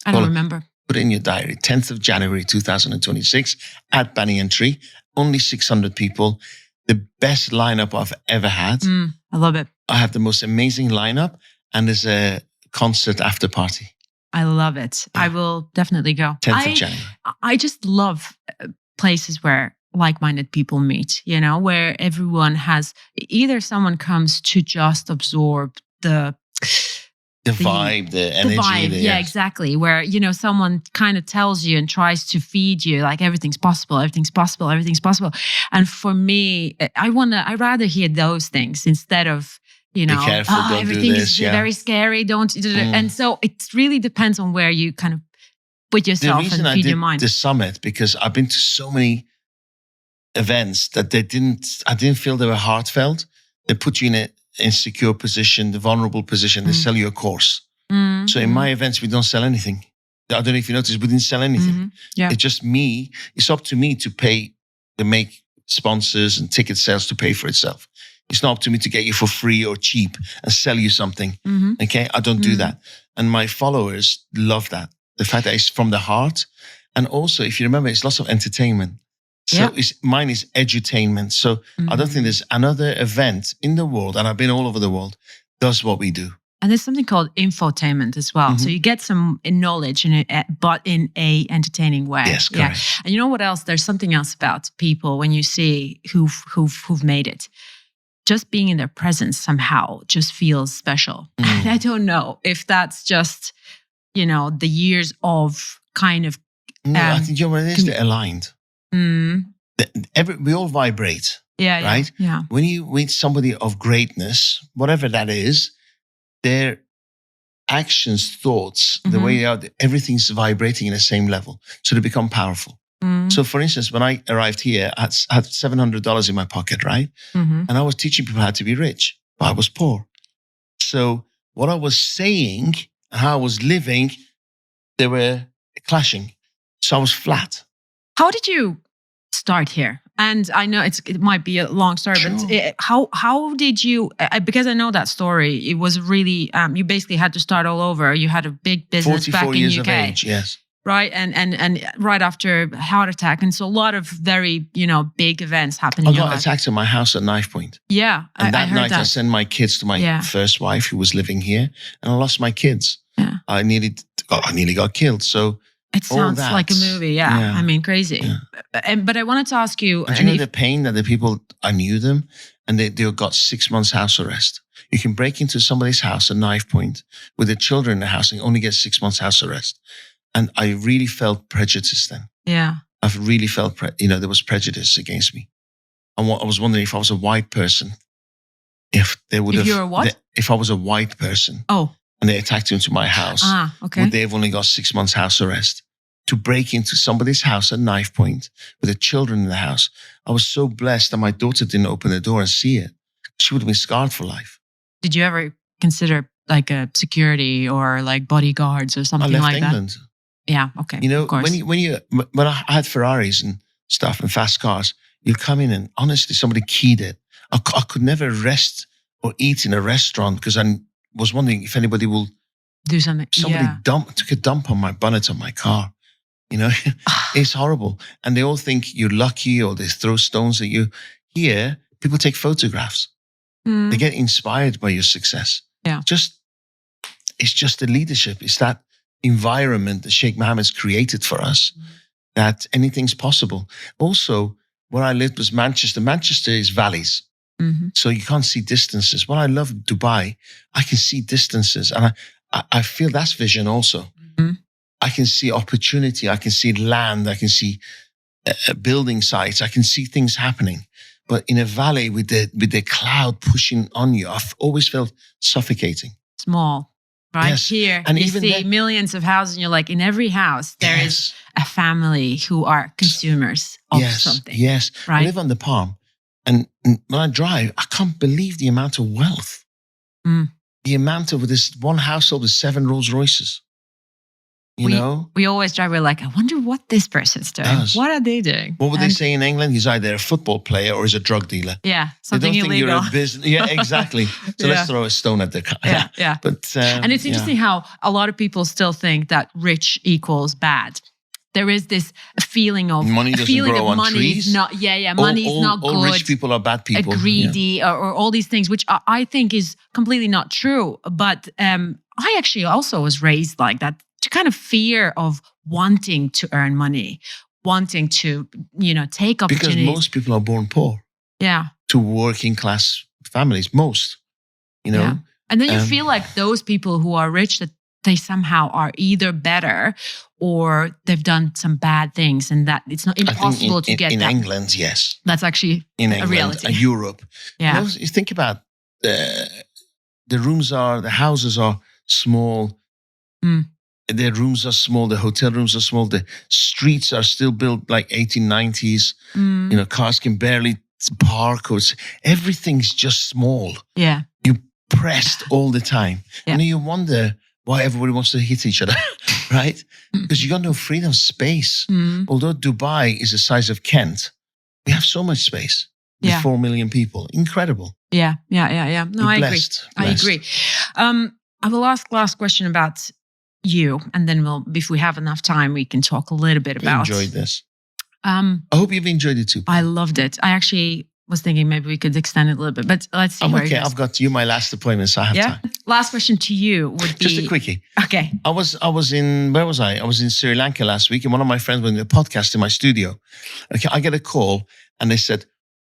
remember. Put it in your diary. 10th of January, 2026 at Banyan Tree. Only 600 people. The best lineup I've ever had. I love it. I have the most amazing lineup, and there's a concert after party. I love it. I will definitely go. 10th of January. I just love places where like-minded people meet, where everyone has, either someone comes to just absorb the vibe, the energy. The vibe, yes. Exactly. Where, someone kind of tells you and tries to feed you like everything's possible, everything's possible, everything's possible. And for me, I'd rather hear those things instead of, be careful, don't everything do this, is very scary, don't. And so it really depends on where you kind of put yourself and feed your mind. The summit, because I've been to so many events that I didn't feel they were heartfelt. They put you in an insecure position, the vulnerable position. They sell you a course. So in my events, we don't sell anything. I don't know if you noticed, we didn't sell anything. Yeah. It's just me. It's up to me to make sponsors and ticket sales to pay for itself. It's not up to me to get you for free or cheap and sell you something. Okay, I don't do that. And my followers love that. The fact that it's from the heart. And also, if you remember, it's lots of entertainment. So mine is edutainment. So I don't think there's another event in the world, and I've been all over the world, does what we do. And there's something called infotainment as well. So you get some knowledge in it, but in a entertaining way. Yes, correct. Yeah. And you know what else? There's something else about people when you see who've made it. Just being in their presence somehow just feels special. And I don't know if that's just, the years of kind of. No, I think what it is, they're aligned. We all vibrate. Yeah. Right? Yeah. When you meet somebody of greatness, whatever that is, their actions, thoughts, the way they are, everything's vibrating in the same level. So they become powerful. So for instance, when I arrived here, I had $700 in my pocket, right? And I was teaching people how to be rich, but I was poor. So what I was saying and how I was living, they were clashing. So I was flat. How did you start here? And I know it might be a long story, but how did you, because I know that story, it was really, you basically had to start all over. You had a big business back in 44 years UK. of age, yes. Right. And right after heart attack. And so a lot of very, big events happened in your life. I got attacked in my house at knife point. Yeah. And I heard night that. I sent my kids to my first wife who was living here, and I lost my kids. Yeah. I nearly got killed. So it sounds like a movie. Yeah. I mean, crazy. Yeah. But I wanted to ask you. And you know the pain that the people, I knew them, and they got 6 months house arrest. You can break into somebody's house at knife point with the children in the house and only get 6 months house arrest. And I really felt prejudice then. Yeah. I've really felt, there was prejudice against me. And I was wondering if I was a white person, if they would have. If you're a what? If I was a white person. Oh. And they attacked into my house. Okay. Would they have only got 6 months house arrest? To break into somebody's house at knife point with the children in the house. I was so blessed that my daughter didn't open the door and see it. She would have been scarred for life. Did you ever consider like a security or like bodyguards or something like England. that? Yeah. Okay. When I had Ferraris and stuff and fast cars, You'll come in and honestly, somebody keyed it. I could never rest or eat in a restaurant because I was wondering if anybody will Do something. somebody Yeah. took a dump on my bonnet of my car. You know, it's horrible. And they all think you're lucky or they throw stones at you. Here, people take photographs. Mm. They get inspired by your success. Yeah. It's just the leadership. It's that environment that Sheikh Mohammed's created for us, that anything's possible. Also, where I lived was Manchester. Manchester is valleys. Mhm. So you can't see distances. What I love Dubai, I can see distances. And I feel that's vision also. Mhm. I can see opportunity. I can see land. I can see building sites. I can see things happening. But in a valley with the cloud pushing on you, I've always felt suffocating. Small. Right Yes. here, And you even see then- millions of houses, and you're like, in every house, there is a family who are consumers of something. Yes. I Right? live on the Palm. And when I drive, I can't believe the amount of wealth. Mm. The amount of this one household with 7 Rolls Royces. You know? We always drive, we're like, I wonder what this person's doing. Does. What are they doing? What would they And- say in England? He's either a football player or he's a drug dealer. Yeah, They something don't think illegal. you're a business. Yeah, exactly. So Yeah. let's throw a stone at the car. Yeah, yeah. But And it's interesting how a lot of people still think that rich equals bad. There is this feeling of Money doesn't grow on money trees. is not. Money is not all good. rich people are bad people. Greedy, or all these things, which I think is completely not true. But I actually also was raised like that, to kind of fear of wanting to earn money, wanting to, take Because opportunities. most people are born poor Yeah. to working class families. Most, Yeah. And then you feel like those people who are rich, that they somehow are either better or they've done some bad things, and that it's not impossible to get in that. England, yes. That's actually In a England, reality. Europe. Yeah. You think about the houses are small. Mm. The rooms are small. The hotel rooms are small. The streets are still built like 1890s. Mm. Cars can barely park. Everything's just small. Yeah. You pressed all the time. Yeah. And you wonder why everybody wants to hit each other, right? Because you got no freedom of space. Mm. Although Dubai is the size of Kent, we have so much space with Yeah. 4 million people. Incredible. Yeah. No, We're I blessed. agree. I agree. I will ask last question about you, and then if we have enough time, we can talk a little bit I about. enjoyed this. I I hope you've enjoyed it too. loved it. I actually was thinking maybe we could extend it a little bit, but let's see. I'm where it okay. goes. I've got you my last appointment, so I have Yeah. time. Last question to you would be Just a quickie. Okay. I was in, where was I? I was in Sri Lanka last week, and one of my friends was in a podcast in my studio. Okay, I get a call and they said,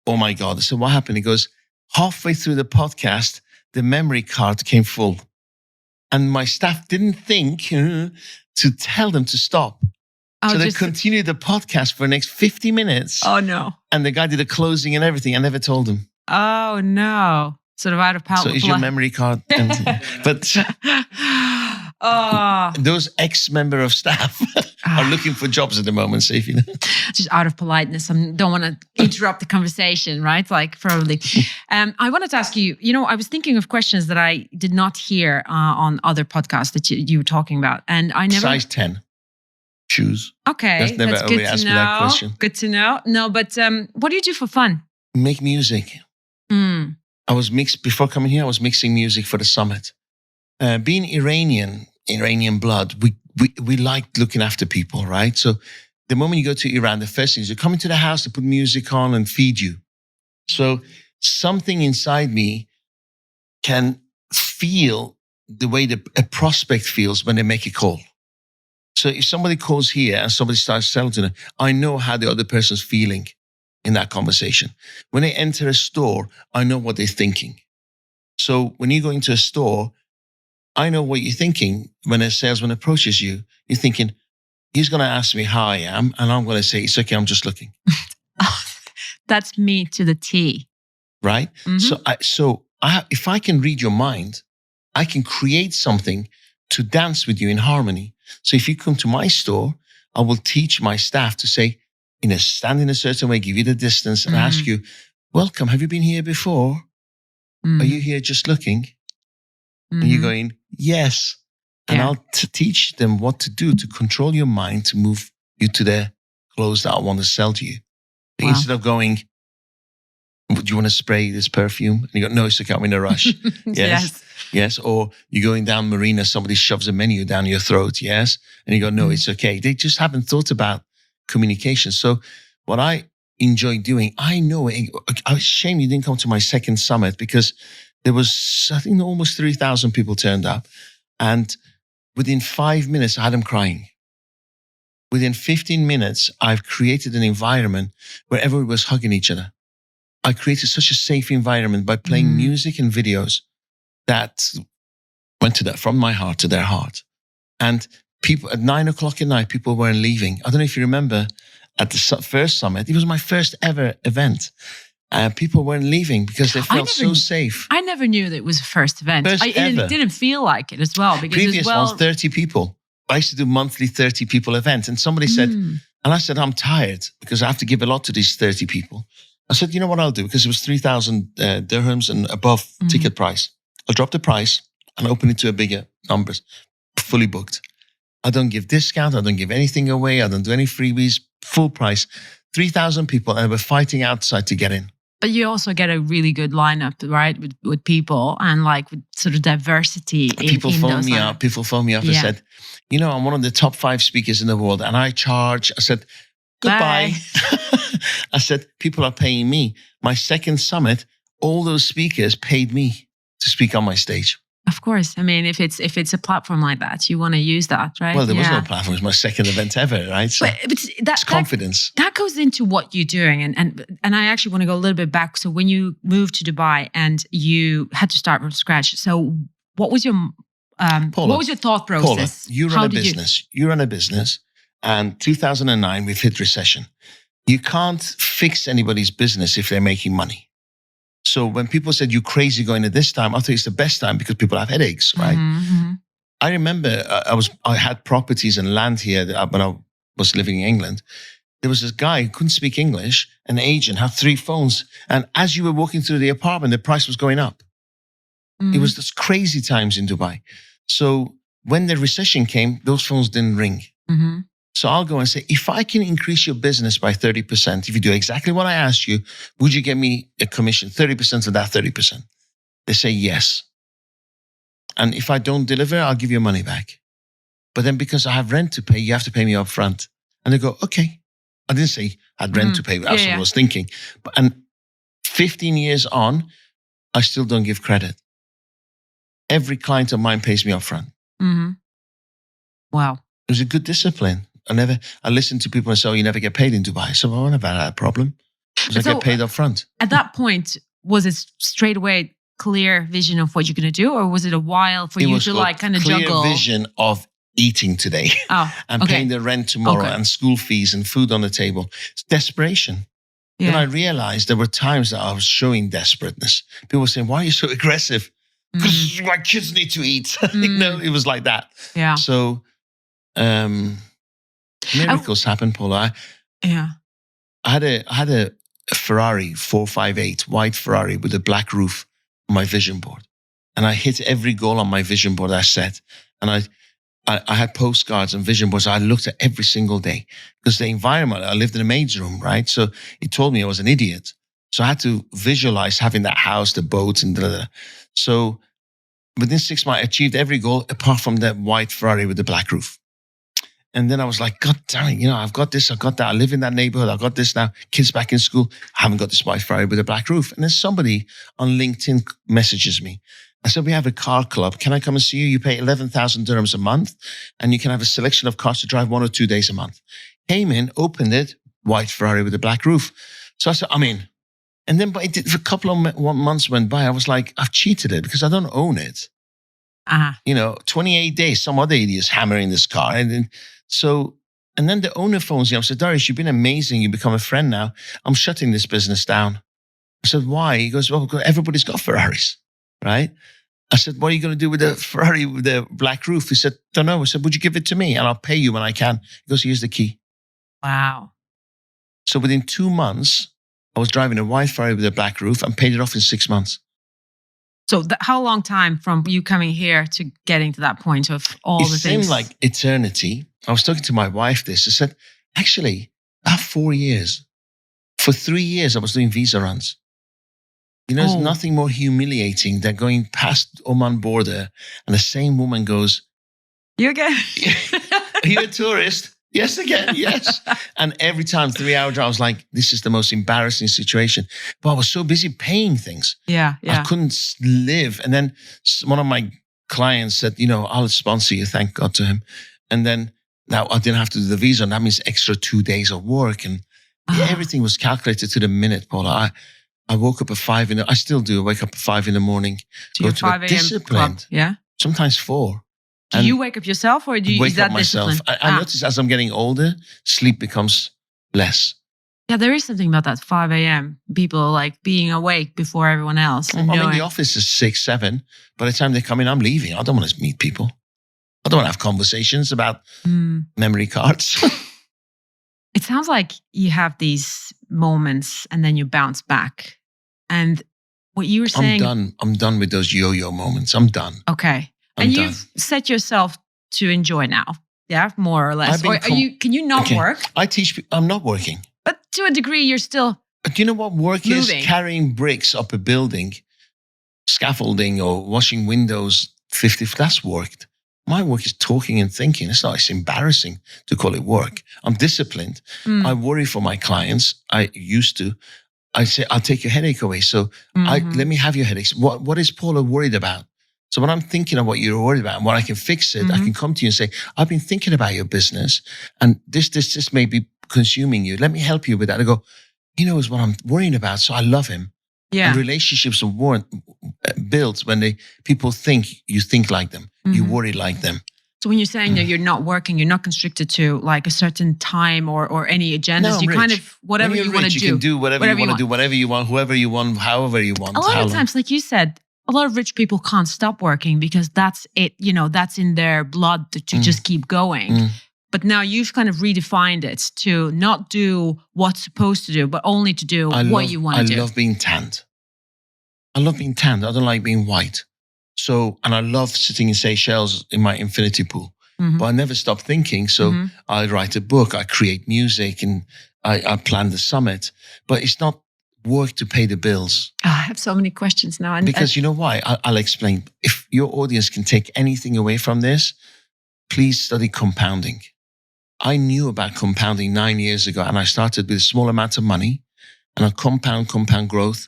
oh my God. I said, what happened? He goes, halfway through the podcast, the memory card came full. And my staff didn't think to tell them to stop. Oh, So they continued the podcast for the next 50 minutes. Oh no. And the guy did the closing and everything. I never told him. Oh no. Sort of out of power. So is your memory card empty? But Oh, those ex-member of staff are looking for jobs at the moment, so if you know. just out of politeness. I don't want to interrupt the conversation, right? Like probably. I wanted to ask you, I was thinking of questions that I did not hear on other podcasts that you were talking about. And I never. Size 10 shoes. Okay. That's never good only to asked me that know. question. Good to know. No, but what do you do for fun? Make music. Mm. Before coming here, I was mixing music for the summit. Being Iranian blood, we like looking after people, right? So the moment you go to Iran, the first thing is you come into the house, they put music on and feed you. So something inside me can feel the way a prospect feels when they make a call. So if somebody calls here and somebody starts selling to them, I know how the other person's feeling in that conversation. When they enter a store, I know what they're thinking. So when you go into a store, I know what you're thinking. When a salesman approaches you, you're thinking, he's going to ask me how I am, and I'm going to say, it's okay, I'm just looking. That's me to the T. Right? Mhm. So if I can read your mind, I can create something to dance with you in harmony. So if you come to my store, I will teach my staff to say, stand in a certain way, give you the distance and ask you, welcome, have you been here before? Mm. Are you here just looking? Mhm. And you're going, yes. And Yeah. I'll teach them what to do to control your mind to move you to the clothes that I want to sell to you. Wow. Instead of going, do you want to spray this perfume? And you go, no, it's okay, I'm in a rush. Yes. Yes. Or you're going down Marina, somebody shoves a menu down your throat. Yes. And you go, no, it's okay. They just haven't thought about communication. So what I enjoy doing, I know, I was shame you didn't come to my second summit, because there was, I think, almost 3,000 people turned up. And within 5 minutes, I had them crying. Within 15 minutes, I've created an environment where everyone was hugging each other. I created such a safe environment by playing music and videos that went to that, from my heart to their heart. And people at 9 o'clock at night, people weren't leaving. I don't know if you remember at the first summit, it was my first ever event. People weren't leaving because they felt so safe. I never knew that it was a first event. It didn't feel like it as well. Because previous ones, 30 people. I used to do monthly 30 people events. And somebody said, and I said, I'm tired because I have to give a lot to these 30 people. I said, you know what I'll do? Because it was 3,000 dirhams and above ticket price. I'll drop the price and open it to a bigger numbers, fully booked. I don't give discount. I don't give anything away. I don't do any freebies, full price. 3,000 people, and we're fighting outside to get in. But you also get a really good lineup, right, with people and like with sort of diversity. People phone me up and said, you know, I'm one of the top 5 speakers in the world and I charge. I said, goodbye. I said, people are paying me. My second summit, all those speakers paid me to speak on my stage. Of course. I mean, if it's a platform like that, you want to use that, right? Well, there was no platform. It was my second event ever, right? So but it's confidence. That goes into what you're doing. And I actually want to go a little bit back. So when you moved to Dubai and you had to start from scratch, so what was your Paula, what was your thought process? Paula, you run a business. And 2009, we've hit recession. You can't fix anybody's business if they're making money. So when people said, you're crazy going at this time, I thought it's the best time because people have headaches, right? Mm-hmm. I remember I had properties and land here when I was living in England. There was this guy who couldn't speak English, an agent, had 3 phones. And as you were walking through the apartment, the price was going up. Mm-hmm. It was this crazy times in Dubai. So when the recession came, those phones didn't ring. Mm-hmm. So I'll go and say, if I can increase your business by 30%, if you do exactly what I asked you, would you give me a commission, 30% of that 30%? They say yes. And if I don't deliver, I'll give your money back. But then because I have rent to pay, you have to pay me up front. And they go, okay. I didn't say I had rent to pay, but that's what I was thinking. And 15 years on, I still don't give credit. Every client of mine pays me up front. Mm-hmm. Wow. It was a good discipline. I listened to people and say, oh, you never get paid in Dubai. So I never had a problem. Because I get paid up front. At that point, was it straight away clear vision of what you're going to do? Or was it a while for you to like kind of juggle? Clear vision of eating today and paying the rent tomorrow and school fees and food on the table. It's desperation. Yeah. Then I realized there were times that I was showing desperateness. People were saying, why are you so aggressive? Because my kids need to eat. You know, it was like that. Yeah. So, miracles happen, Paula. I had a Ferrari 458, white Ferrari with a black roof on my vision board. And I hit every goal on my vision board I set. And I had postcards and vision boards I looked at every single day. Because the environment, I lived in a maid's room, right? So it told me I was an idiot. So I had to visualize having that house, the boats, and da. So within 6 months, I achieved every goal apart from that white Ferrari with the black roof. And then I was like, God damn it, I've got this, I've got that. I live in that neighborhood. I've got this now. Kids back in school. I haven't got this white Ferrari with a black roof. And then somebody on LinkedIn messages me. I said, we have a car club. Can I come and see you? You pay 11,000 dirhams a month and you can have a selection of cars to drive 1 or 2 days a month. Came in, opened it, white Ferrari with a black roof. So I said, I'm in. And then for a couple of months went by, I was like, I've cheated it because I don't own it. 28 days, some other idiot's hammering this car. And then the owner phones me. I said, Dariush, you've been amazing. You become a friend now. I'm shutting this business down. I said, why? He goes, well, because everybody's got Ferraris, right? I said, what are you going to do with the Ferrari with the black roof? He said, don't know. I said, would you give it to me? And I'll pay you when I can. He goes, here's the key. Wow. So within 2 months, I was driving a white Ferrari with a black roof and paid it off in 6 months. So how long time from you coming here to getting to that point of all the things? It seemed like eternity. I was talking to my wife this. I said, actually, about 4 years. For 3 years, I was doing visa runs. There's Oh. nothing more humiliating than going past Oman border and the same woman goes, You again? "Are you a tourist?" Yes, again, yes. And every time, 3-hour drive, I was like, this is the most embarrassing situation. But I was so busy paying things. Yeah. I couldn't live. And then one of my clients said, I'll sponsor you. Thank God to him. And then now I didn't have to do the visa. And that means extra 2 days of work. And everything was calculated to the minute, Paula. I woke up at 5 I still do. I wake up at 5 in the morning. To go your to 5 bed a.m. disciplined. club. Yeah. Sometimes 4. Do you wake up yourself or do you wake is that up myself? discipline? I notice as I'm getting older, sleep becomes less. Yeah, there is something about that 5 a.m. people like being awake before everyone else. I'm in the office at 6, 7. By the time they come in, I'm leaving. I don't want to meet people. I don't want to have conversations about memory cards. It sounds like you have these moments and then you bounce back. And what you were saying... I'm done with those yo-yo moments. I'm done. Okay. I'm you've set yourself to enjoy now. Yeah, more or less. Or can you not work? I teach people. I'm not working. But to a degree, you're still... But do you know what work moving. is? Carrying bricks up a building, scaffolding or washing windows 50. That's work. My work is talking and thinking. It's embarrassing to call it work. I'm disciplined. I worry for my clients. I used to. I say, I'll take your headache away. So let me have your headaches. What is Paula worried about? So when I'm thinking of what you're worried about and what I can fix it, I can come to you and say, I've been thinking about your business and this may be consuming you. Let me help you with that. I go, he knows what I'm worrying about. So I love him. Yeah. And relationships are built when people think you think like them. You worry like them. So when you're saying that you're not working, you're not constricted to like a certain time or any agendas. No, you rich. kind of, whatever you want to do. You can do whatever you want to do, whatever you want, whoever you want, however you want. A lot of times, like you said, a lot of rich people can't stop working because that's it, that's in their blood to just keep going. But now you've kind of redefined it to not do what's supposed to do, but only to do what you want to do. I love being tanned. I don't like being white. So, and I love sitting in Seychelles in my infinity pool. But I never stop thinking. So I write a book, I create music, and I plan the summit. But it's not work to pay the bills. I have so many questions now. Because you know why? I'll explain. If your audience can take anything away from this, please study compounding. I knew about compounding 9 years ago, and I started with a small amount of money, and I compound growth,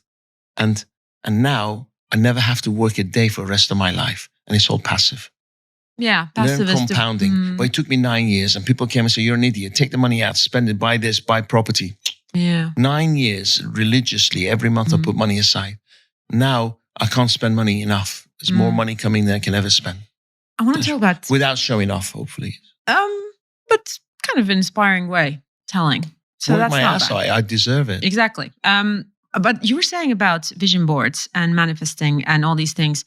and now I never have to work a day for the rest of my life, and it's all passive. Yeah, passive Learn compounding. But it took me 9 years, and people came and said, "You're an idiot. Take the money out, spend it, buy this, buy property." Yeah. 9 years religiously, every month I put money aside. Now I can't spend money enough. There's more money coming than I can ever spend. I want to talk about without showing off, hopefully. But kind of an inspiring way telling. So Work that's my not ass bad. off. I deserve it. Exactly. But you were saying about vision boards and manifesting and all these things.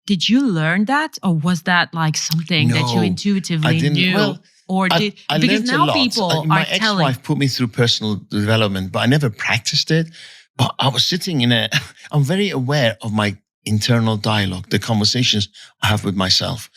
Did you learn that, or was that like something that you No, intuitively I didn't. knew? Well, or did I because learned a now lot. people My are telling. ex-wife put me through personal development, but I never practiced it. But I was sitting I'm very aware of my internal dialogue, the conversations I have with myself.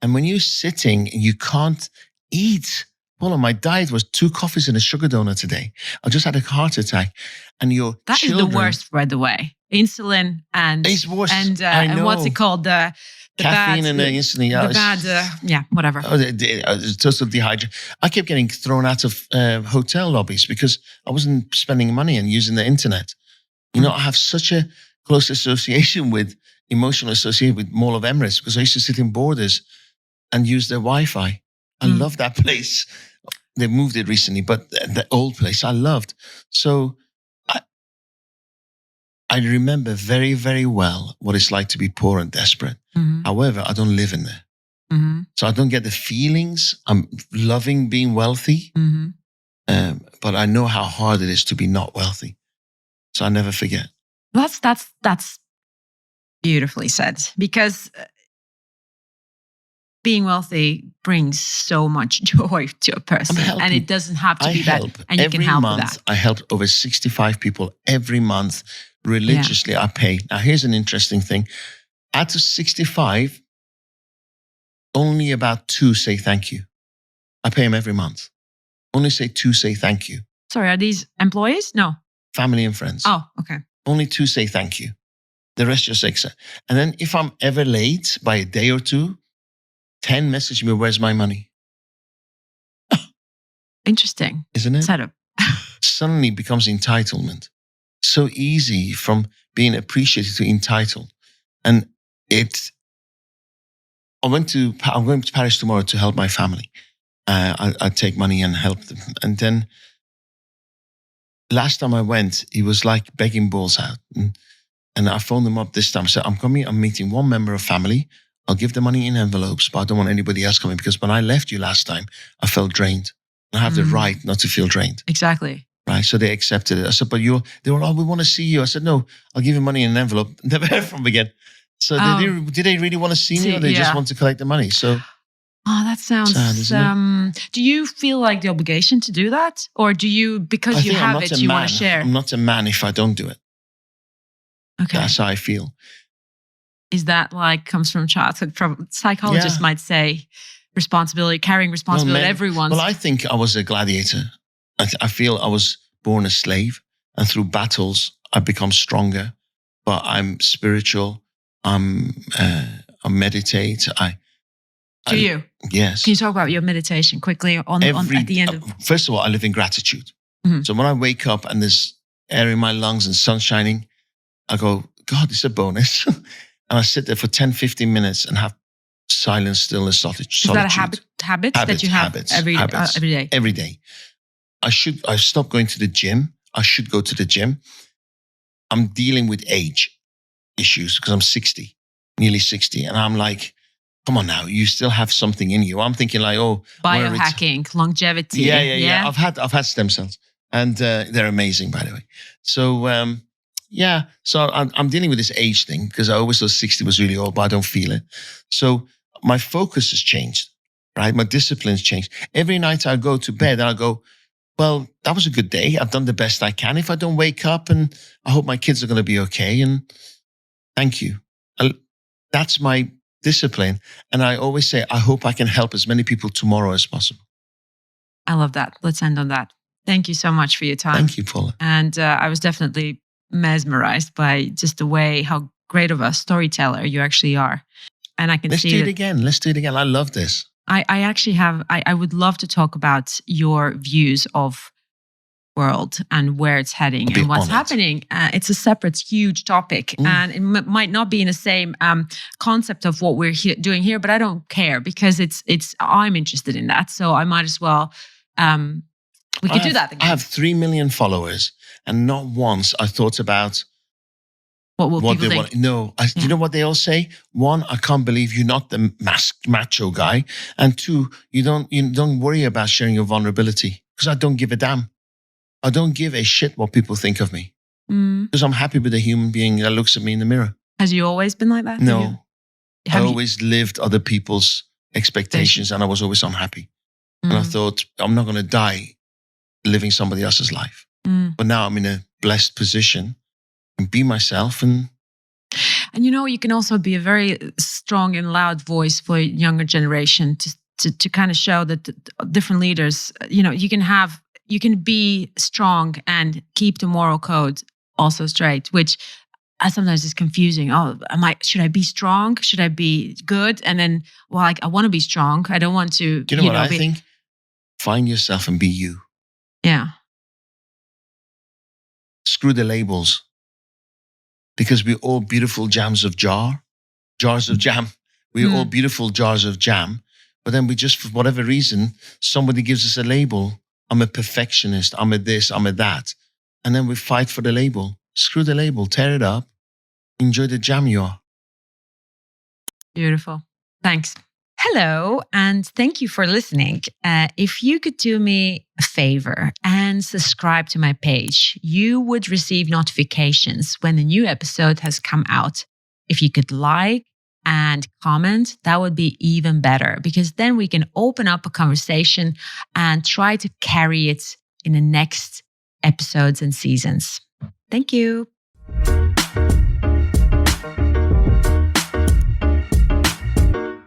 And when you're sitting and you can't eat, well, my diet was 2 coffees and a sugar donut today. I just had a heart attack. And your That children, is the worst, by the way. Insulin and it's worse. and what's it called? The caffeine bad, and the insulin. Yeah, the bad, whatever. Total dehydration. I kept getting thrown out of hotel lobbies because I wasn't spending money and using the internet. I have such a close emotional association with Mall of Emirates because I used to sit in Borders and use their Wi-Fi. I love that place. They moved it recently, but the old place I loved. So I remember very, very well what it's like to be poor and desperate. However, I don't live in there. So I don't get the feelings. I'm loving being wealthy, but I know how hard it is to be not wealthy. So I never forget. That's beautifully said, because being wealthy brings so much joy to a person, and it doesn't have to be bad. And you can help with that. I help over 65 people every month religiously. I pay. Now, here's an interesting thing. Out of 65, only about 2 say thank you. I pay them every month. Only 2 say thank you. Sorry, are these employees? No. Family and friends. Oh, okay. Only 2 say thank you. The rest just accept. And then if I'm ever late by a day or 2, 10 message me, where's my money? Interesting. Isn't it? Setup. Suddenly becomes entitlement. So easy from being appreciated to entitled. And I'm going to Paris tomorrow to help my family. I take money and help them. And then last time I went, he was like begging balls out. And I phoned them up this time. I said, I'm meeting one member of family. I'll give the money in envelopes, but I don't want anybody else coming because when I left you last time, I felt drained. I have the right not to feel drained. Exactly. Right. So they accepted it. I said, but they were, we want to see you. I said, no, I'll give you money in an envelope. Never heard from them again. So did they really want to see me or they just want to collect the money? So. Oh, that sounds sad, isn't it? Do you feel like the obligation to do that? Or do you, because you have it, you want to share? I'm not a man if I don't do it. Okay. That's how I feel. Is that like comes from childhood? Psychologists might say responsibility, carrying responsibility, everyone's. Well, I think I was a gladiator. I feel I was born a slave and through battles, I've become stronger, but I'm spiritual. I meditate. Do you? Yes. Can you talk about your meditation quickly at the end of? First of all, I live in gratitude. Mm-hmm. So when I wake up and there's air in my lungs and sun shining, I go, God, it's a bonus. And I sit there for 10, 15 minutes and have silence, stillness, solitude. Is that a habit that you have every day? Every day. I stopped going to the gym. I should go to the gym. I'm dealing with age issues because I'm 60, nearly 60. And I'm like, come on now, you still have something in you. I'm thinking like, biohacking, longevity. Yeah. I've had stem cells and they're amazing, by the way. So, so I'm dealing with this age thing because I always thought 60 was really old, but I don't feel it. So my focus has changed, right? My discipline's changed. Every night I go to bed and I go, well, that was a good day. I've done the best I can. If I don't wake up, and I hope my kids are going to be okay. And thank you. That's my discipline. And I always say, I hope I can help as many people tomorrow as possible. I love that. Let's end on that. Thank you so much for your time. Thank you, Paula. And I was definitely mesmerized by just the way, how great of a storyteller you actually are. And I can Let's do it again. I love this. I actually have, I would love to talk about your views of world and where it's heading and what's happening. It's a separate, huge topic. And it might not be in the same concept of what we're doing here, but I don't care because I'm interested in that. So I might as well, we could do that again. I have 3 million followers and not once I thought about what they want. No, do you know what they all say? 1, I can't believe you're not the macho guy. And 2, you don't worry about sharing your vulnerability because I don't give a damn. I don't give a shit what people think of me because I'm happy with a human being that looks at me in the mirror. Has you always been like that? No, I always lived other people's expectations and I was always unhappy. And I thought, I'm not going to die living somebody else's life. But now I'm in a blessed position and be myself. And you can also be a very strong and loud voice for a younger generation to kind of show that different leaders, you can be strong and keep the moral code also straight, which sometimes is confusing. Oh, should I be strong? Should I be good? And then, I want to be strong. I don't want to. Do you know what I think? Find yourself and be you. Yeah. Screw the labels. Because we're all beautiful jars of jam. We're all beautiful jars of jam. But then we just, for whatever reason, somebody gives us a label. I'm a perfectionist. I'm a this, I'm a that. And then we fight for the label. Screw the label, tear it up. Enjoy the jam you are. Beautiful. Thanks. Hello, and thank you for listening. If you could do me a favor and subscribe to my page, you would receive notifications when a new episode has come out. If you could like and comment, that would be even better because then we can open up a conversation and try to carry it in the next episodes and seasons. Thank you.